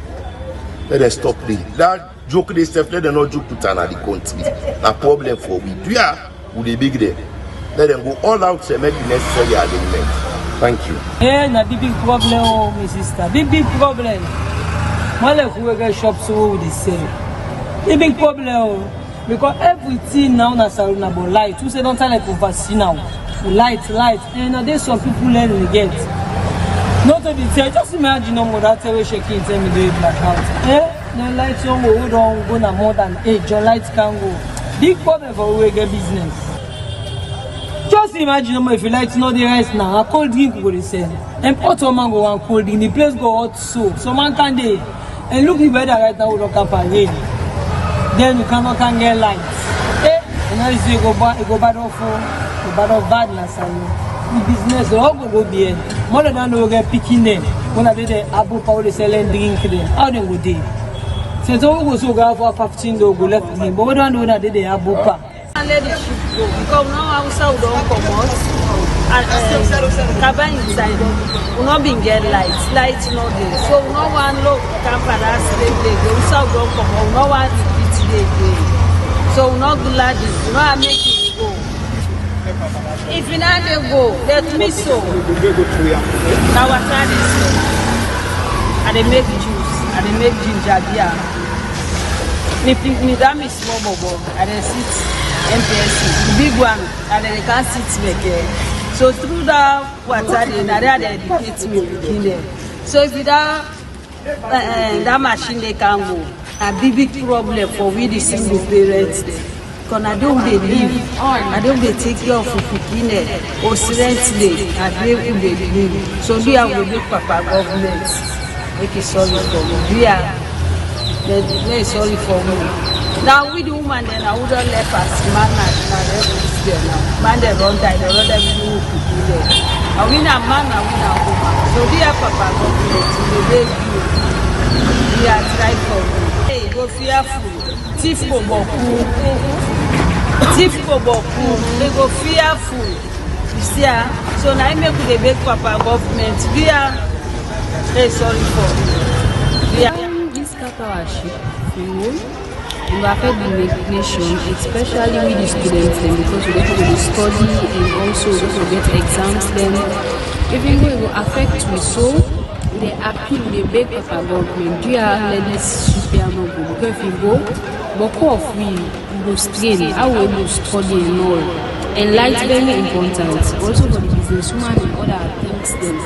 Let them stop playing. That joke they self, let them not joke to turn at the country. A problem for we. Yeah, with the big day. Let them go all out and make the necessary agreement. Thank you. Yeah, na big problem, my sister. Big problem. Male who get shops so with the same. Big problem. Because everything now na salon about light. You say don't tell like conversation now. Light. And there's some people learning to get. Not to be said, just imagine no more that way shaking tell me the blackout. The lights don't go na more than 8. Your lights can go. Big problem for we get business. Just imagine no more if you lights not the rest now. A cold drink go the same. And hot man go and cold drink. The place go hot so. So man can dey. And look the weather right now we don't come for rain. Then you can get lights. And now you see you go bad off badness and the business all go be more than no get picking them. When I did the Abu Paul selling drink them. How they go dey? So we go so go for 15 go left drink. But we don't know that they Abu Pa. let the ship go because now outside we don't come out and cabin inside we not been get lights not there. So we no want look camper that slave day. The outside we don't come out. We no want repeat day again. So we not glad it. We not make it go. If you not they go, let me so. Now what are they say? And they make juice and they make ginger beer. Me that me small bobo and they sit MPSC, the big one, and then they can't sit make. So through that water, they educate me in there. So if you that machine they can go, a big problem for we the single parents. Because I don't believe, I don't take care of Fukine or silently, I don't believe. So we are with Papa government. Make it sorry for me. We are very sorry for me. Now we the woman then I wouldn't let us man now. Man they run die, they run everything there. I win a man, I win a woman. So dear Papa government, we are trying for me. Hey, go fearful. Thief go boku. They go fearful. You see, so now I make the big Papa government. We are very sorry for me. This KARPOWER will affect the nation, especially with the students then, because we have to study and also we have to get exams then. Even though it will affect me, so they appeal, they beg Papa government, do you let this ship not go? Because if you go, but off we go strain, how will you study and all? And light very important, also for the businesswoman and other things then,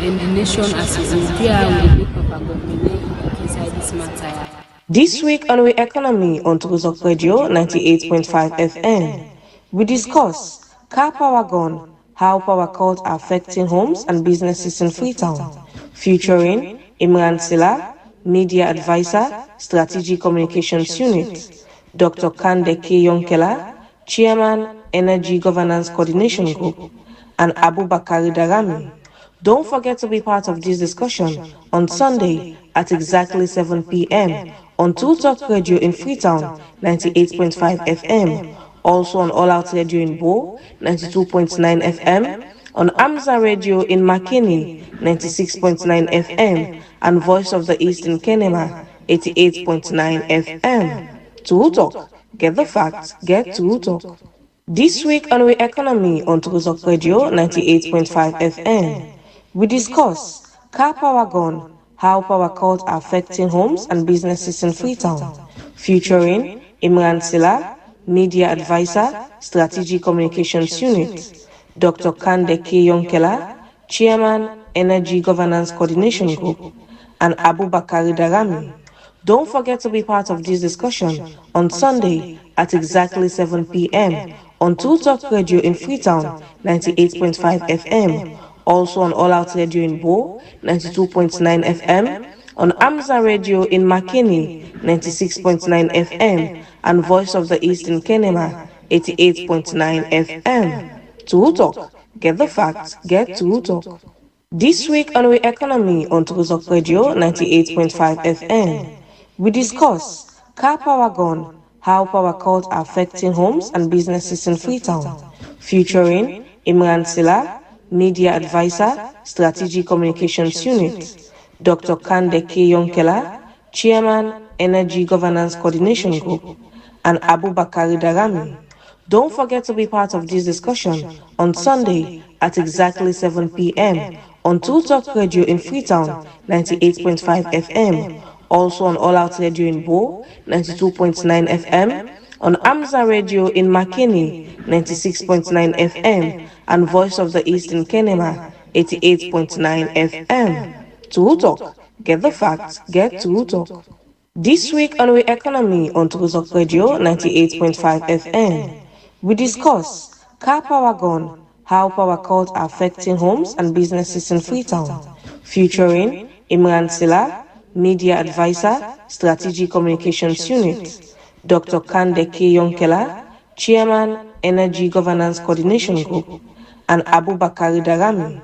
and the nation as a whole, do you beg Papa government inside this matter? This week on We Economy on Truzok Radio 98.5 FM, we discuss KARPOWER gone, how power cuts are affecting homes and businesses in Freetown, featuring Imran Silla, Media Advisor, Strategic Communications Unit, Dr. Kande K. Yonkela, Chairman, Energy Governance Coordination Group, and Abu Bakari Darami. Don't forget to be part of this discussion on Sunday at exactly 7 p.m. on True Talk Radio in Freetown, 98.5 FM, also on All Out Radio in Bo, 92.9 FM, on Amza Radio in Makini, 96.9 FM, and Voice of the East in Kenema, 88.9 FM. True Talk, get the facts, get True Talk. This week on We Economy on Truzok Radio 98.5 FM, we discuss KARPOWER gone, how power cuts are affecting homes and businesses in Freetown, featuring Imran Silla, Media Advisor, Strategic Communications Unit, Dr. Kande K. Yonkela, Chairman, Energy Governance Coordination Group, and Abu Bakari Darami. Don't forget to be part of this discussion on Sunday at exactly 7 p.m. on True Talk Radio in Freetown, 98.5 FM, also on All Out Radio in Bo, 92.9 FM, on Amza Radio in Makini, 96.9 FM, and Voice of the East in Kenema, 88.9 FM. True Talk, get the facts, get True Talk. This week on We Economy on Truzok Radio 98.5 FM, we discuss KARPOWER gone, how power cuts are affecting homes and businesses in Freetown, featuring Imran Silla, Media Advisor, Strategic Communications Unit, Dr. Kande K. Yonkela, Chairman, Energy Governance Coordination Group, and Abu Bakari Darami. Don't forget to be part of this discussion on Sunday at exactly 7 p.m. on True Talk Radio in Freetown, 98.5 FM, also on All Out Radio in Bo, 92.9 FM, on Amza Radio in Makini, 96.9 FM, and Voice of the East in Kenema, 88.9 FM. True Talk, get the facts, get True Talk. This week on We Economy on Truzok Radio 98.5 FM, we discuss KARPOWER gone, how power cuts are affecting homes and businesses in Freetown, featuring Imran Silla, Media Advisor, Strategic Communications Unit, Dr. Kande K. Yonkela, Chairman, Energy Governance Coordination Group, and Abu Bakari Darami.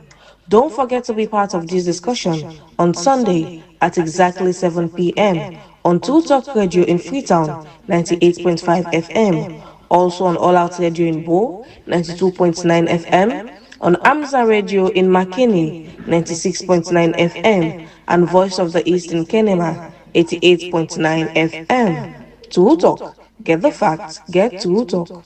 Don't forget to be part of this discussion on Sunday at exactly 7 p.m. on True Talk Radio in Freetown, 98.5 FM, also on All Out Radio in Bo, 92.9 FM, on Amza Radio in Makeni, 96.9 FM, and Voice of the East in Kenema, 88.9 FM. To talk, get the facts, get to talk.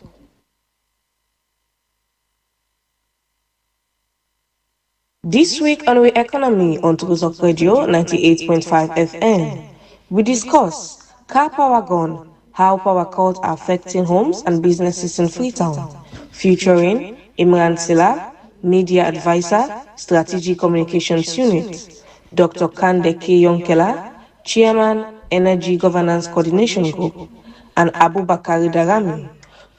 This week on We Economy on Truzok Radio 98.5 FM, we discuss car power gone, how power cuts are affecting homes and businesses in Freetown, featuring Imran Silla, Media Advisor, Strategic Communications Unit, Dr. Kande K. Yonkela, Chairman, Energy Governance Coordination Group, and Abu Bakari Darami.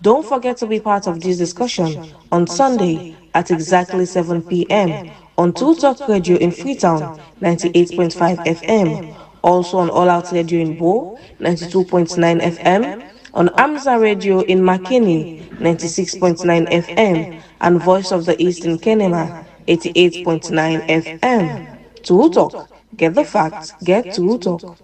Don't forget to be part of this discussion on Sunday at exactly 7 p.m. on True Talk Radio in Freetown, 98.5 FM, also on All Out Radio in Bo, 92.9 FM, on Amza Radio in Makeni, 96.9 FM, and Voice of the East in Kenema, 88.9 FM. To talk, get the facts, get to talk.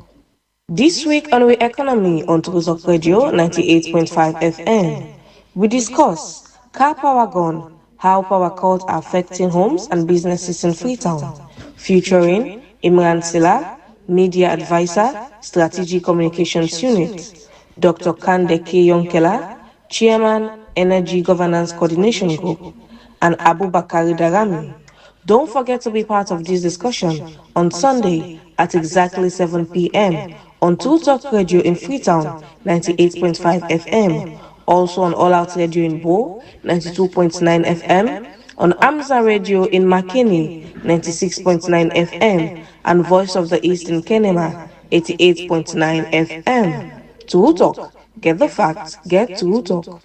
This week on We Economy on Truzok Radio 98.5 FM, we discuss car power gone, how power cuts are affecting homes and businesses in Freetown, featuring Imran Silla, Media Advisor, Strategic Communications Unit, Dr. Kande K. Yonkela, Chairman, Energy Governance Coordination Group, and Abu Bakari Darami. Don't forget to be part of this discussion on Sunday at exactly 7 p.m. on True Talk Radio in Freetown, 98.5 FM, also on All Out Radio in Bo, 92.9 FM, on Amza Radio in Makeni, 96.9 FM, and Voice of the East in Kenema, 88.9 FM. To talk, get the facts, get to talk.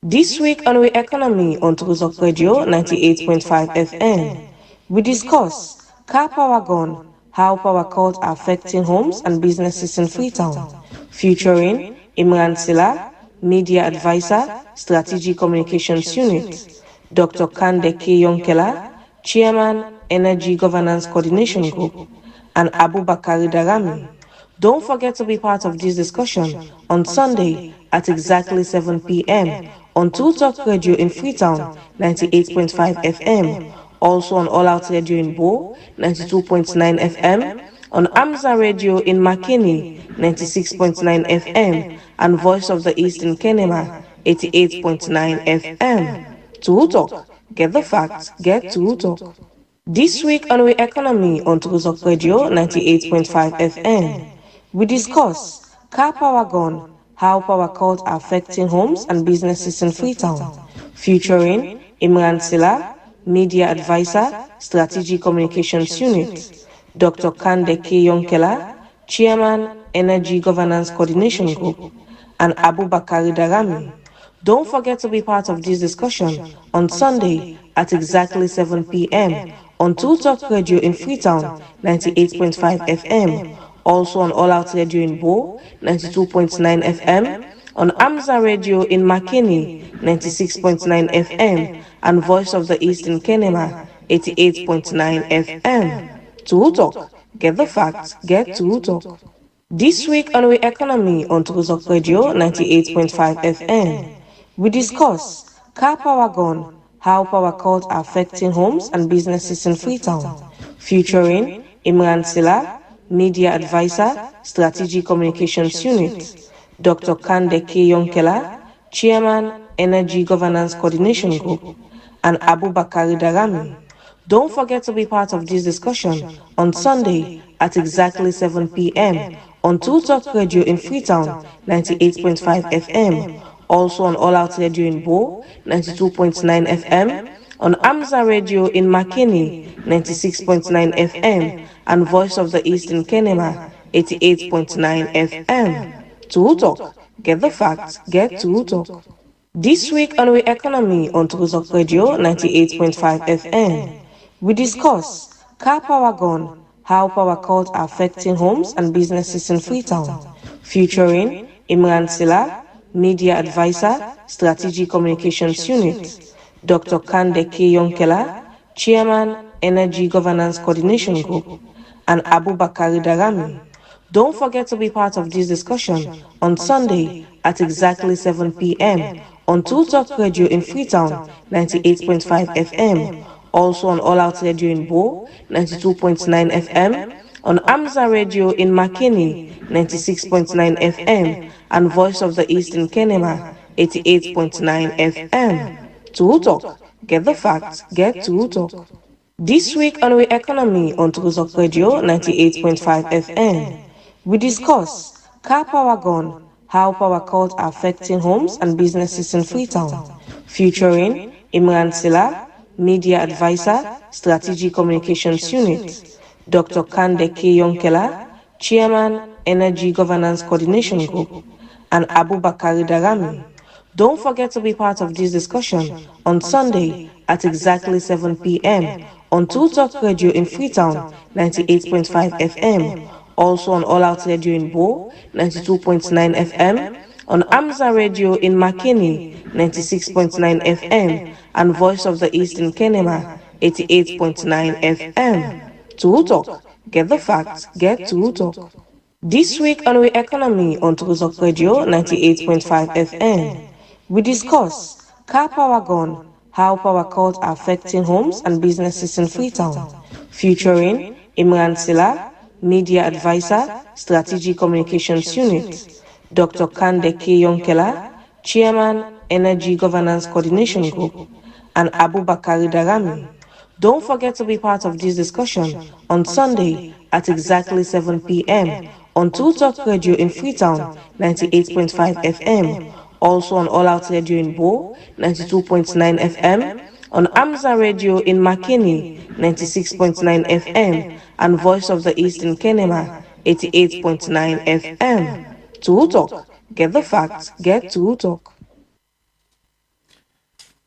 This week on We Economy on Truzok Radio 98.5 FM, we discuss car power gone, how power cuts are affecting homes and businesses in Freetown, featuring Imran Silla, Media Advisor, Strategic Communications Unit, Dr. Kande K. Yonkela, Chairman, Energy Governance Coordination Group, and Abu Bakari Darami. Don't forget to be part of this discussion on Sunday at exactly 7 p.m. on True Talk Radio in Freetown, 98.5 FM, also on All Out Radio in Bo, 92.9 FM, on Amza Radio in Makeni, 96.9 FM, and Voice of the East in Kenema, 88.9 FM. To talk, get the facts, get to talk. This week on We Economy on Truzok Radio 98.5 FM, we discuss car power gone, how power cuts are affecting homes and businesses in Freetown, featuring Imran Silla, Media Advisor, Strategic Communications Unit, Dr. Kande K. Yonkela, Chairman, Energy Governance Coordination Group, and Abu Bakari Darami. Don't forget to be part of this discussion on Sunday at exactly 7 p.m. on True Talk Radio in Freetown, 98.5 FM, also on All Out Radio in Bo, 92.9 FM, on Amza Radio in Makeni, 96.9 FM, and Voice of the East in Kenema, 88.9 FM. To talk, get the facts, get to talk. This week on We Economy on Truzok Radio 98.5 FM, we discuss car power gone, how power cuts are affecting homes and businesses in Freetown, featuring Imran Silla, Media Advisor, Strategic Communications Unit, Dr. Kande K. Yonkela, Chairman, Energy Governance Coordination Group, and Abu Bakari Darami. Don't forget to be part of this discussion on Sunday at exactly 7 p.m. on True Talk Radio in Freetown, 98.5 FM, also on All Out Radio in Bo, 92.9 FM, on Amza Radio in Makeni, 96.9 FM, and Voice of the East in Kenema, 88.9 FM. To talk, get the facts, get to talk. This week on We Economy on Truzok Radio 98.5 FM, we discuss car power gone, how power cuts are affecting homes and businesses in Freetown, featuring Imran Silla, Media Advisor, Strategic Communications Unit, Dr. Kande K. Yonkela, Chairman, Energy Governance Coordination Group, and Abu Bakari Darami. Don't forget to be part of this discussion on Sunday at exactly 7 p.m. on True Talk Radio in Freetown, 98.5 FM, also on All Out Radio in Bo, 92.9 FM, on Amza Radio in Makeni, 96.9 FM, and Voice of the East in Kenema, 88.9 FM. True Talk. Get the facts, get True Talk. This week on We Economy on True Talk Radio 98.5 FM, we discuss car power gone, how power cuts are affecting homes and businesses in Freetown, featuring Imran Silla, Media Advisor, Strategic Communications Unit, Dr. Kande K. Yonkela, Chairman, Energy Governance Coordination Group, and Abubakar Darami. Don't forget to be part of this discussion on Sunday at exactly 7 p.m. on True Talk Radio in Freetown, 98.5 FM, also on All Out Radio in Bo, 92.9 FM, on Amza Radio in Makeni, 96.9 FM, and Voice of the East in Kenema, 88.9 FM. True Talk. Get the facts, get True Talk. This week on We Economy on True Talk Radio 98.5 FM, we discuss car power gone, how power cuts are affecting homes and businesses in Freetown, featuring Imran Silla, Media Advisor, Strategic Communications Unit, Dr. Kande K. Yonkela, Chairman, Energy Governance Coordination Group, and Abubakar Darami. Don't forget to be part of this discussion on Sunday at exactly 7 p.m. on True Talk Radio in Freetown, 98.5 FM, also on All Out Radio in Bo, 92.9 FM, on Amza Radio in Makeni, 96.9 FM, and Voice of the East in Kenema, 88.9 FM. True Talk. Get the facts, get True Talk.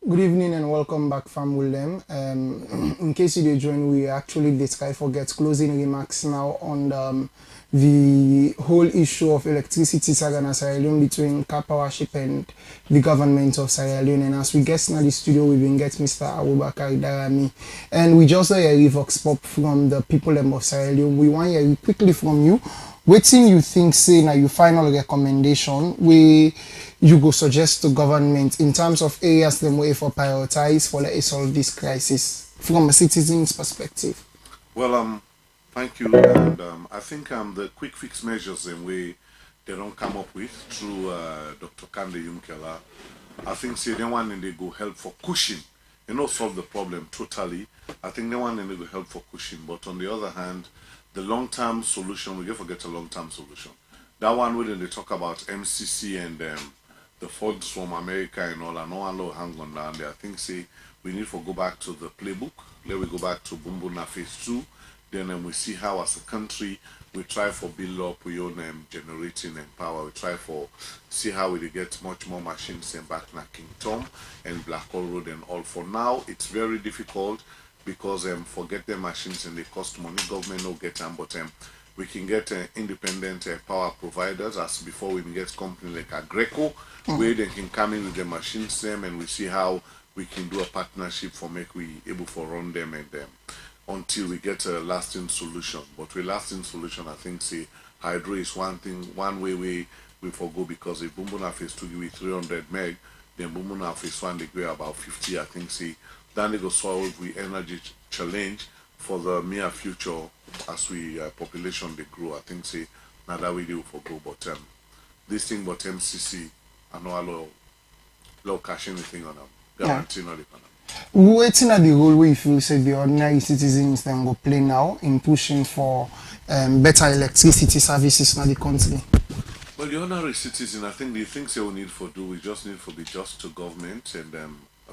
Good evening and welcome back, fam Willem. In case you did join, we actually did try forget closing remarks now on the whole issue of electricity Sagana Sierra Leone between car powership and the government of Sierra Leone. And as we get in the studio, we will get Mr. Abubakar Darami. And we just hear a vox pop from the people of Sierra Leone. We want to hear quickly from you. Waiting you think, say, now your final recommendation, we you go suggest to government in terms of areas them way for prioritize for like solve this crisis from a citizen's perspective? Well, thank you. And I think the quick fix measures in way they don't come up with through Dr. Kande Yunkela, I think say they want and they go help for cushion. You know, solve the problem totally. I think they want and they go help for cushion. But on the other hand, the long-term solution, we get forget a long-term solution. That one when they talk about MCC and the funds from America and all, and no one will hang on down there. I think say we need to go back to the playbook. Let we go back to Bumbuna phase 2. Then we see how as a country we try for build up we own generating and power. We try for see how we get much more machines and back na King Tom and Black Hole Road and all. For now, it's very difficult because forget the machines and they cost money. Government no get them, but we can get independent power providers as before we can get company like Agreco where they can come in with the machines and we see how we can do a partnership for make we able for run them and until we get a lasting solution. But with lasting solution, I think say hydro is one thing, one way we forgo because if Bumbuna phase 2 give you 300 meg, then Bumbuna phase 1 they go about 50. I think say then they go solve the energy challenge for the near future as we population they grow. I think say now that we do forgo, but this thing but MCC I know allow cash anything on them, guarantee not the Waiting at the role where you feel say the ordinary citizens then go play now in pushing for better electricity services in the country? Well, the ordinary citizen, I think the things they will need for do, we just need to be just to government and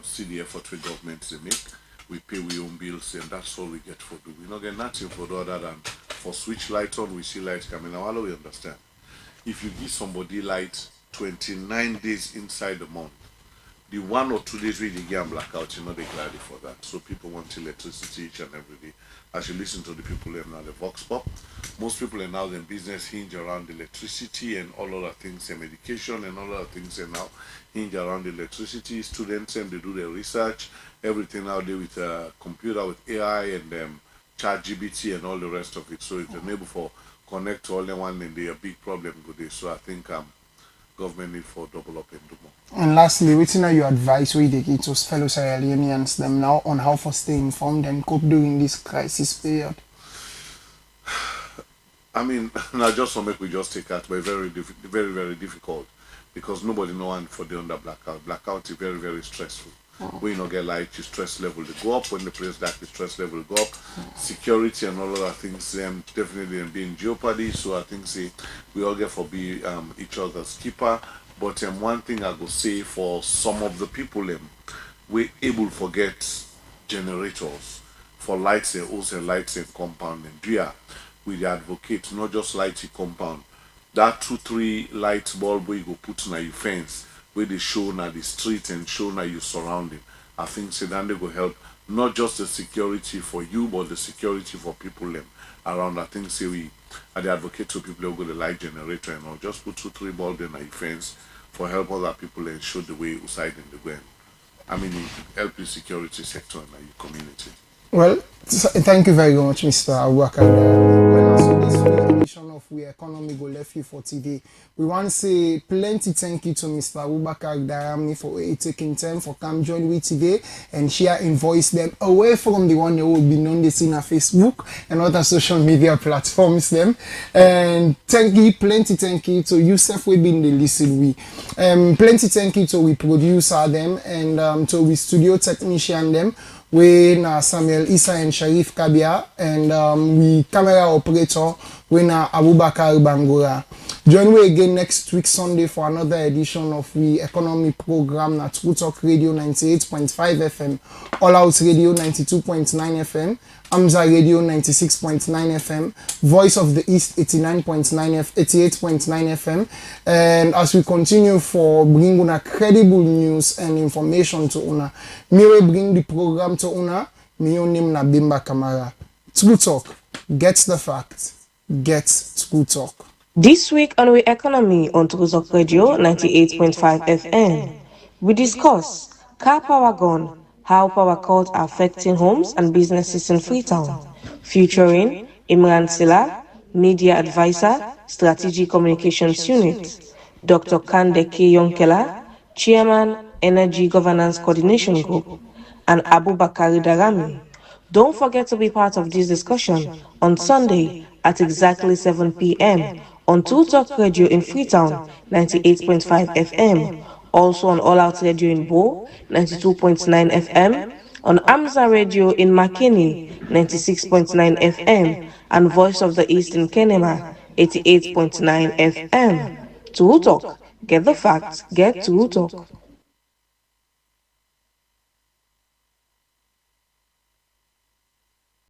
see the effort with government they make. We pay we own bills and that's all we get for do. We not get nothing for do other than for switch light on, we see light coming. Now, how do we understand? If you give somebody light 29 days inside the month, the 1 or 2 days really get blackout, you know they glad for that. So people want electricity each and every day. As you listen to the people here now, the Vox Pop, most people are now in business hinge around electricity and all other things, and medication and all other things and now hinge around electricity. Students and they do their research, everything now they with computer, with AI and ChatGPT and all the rest of it. So if they're able for connect to all the one, then they a big problem with this. So I think government need for double up and do more. And lastly, what's your advice we give to fellow Sierra Leoneans them now on how to stay informed and cope during this crisis period? I mean, not just to make we just take out, but very, very difficult because nobody know one for the under blackout. Blackout is very, very stressful. When you not get light, your stress level will go up. When the place dark, the stress level will go up. Security and all other things definitely be in jeopardy. So I think we all get for be each other's keeper. But one thing I go say for some of the people we able to forget generators for lights and also lights and compound and we advocate not just lights compound. That 2-3 light bulb we go put na your fence where they show na the street and show na your surrounding. I think then they go help not just the security for you but the security for people around. I think we are the advocate to people who go the light generator and all just put 2-3 bulb in na your fence for help other people and show the way outside in the ground. I mean help the security sector and your community. Well, thank you very much, Mr. Abubakar. Well, so this edition of We Economy go left you for today. We want to say plenty thank you to Mr. Abubakar Darami for taking time for come join with today and share and voice them away from the one that will be known this in our Facebook and other social media platforms them. And plenty thank you to Yusuf we been the listen we. Plenty thank you to we producer them and to we studio technician them. We na Samuel Isa and Sharif Kabia and we camera operator we na Abubakar Bangura. Join me again next week Sunday for another edition of We Economy program na True Talk Radio 98.5 FM, All Out Radio 92.9 FM, Amza Radio 96.9 FM, Voice of the East 88.9 FM, and as we continue for bringing una credible news and information to una, me will bring the program to una, me your name na Bimba Kamara. True Talk, gets the facts, gets True Talk. This week on We Economy on True Talk Radio 98.5 FM, we discuss car power gone, how power cuts are affecting homes and businesses in Freetown, featuring Imran Silla, Media Advisor, Strategic Communications Unit, Dr. Kande K. Yonkela, Chairman, Energy Governance Coordination Group, and Abubakar Darami. Don't forget to be part of this discussion on Sunday at exactly 7 p.m. on True Talk Radio in Freetown, 98.5 FM, also on All Out Radio in Bo, 92.9 FM, on Amza Radio in Makeni, 96.9 FM, and Voice of the East in Kenema, 88.9 FM. True Talk. Get the facts, get True Talk.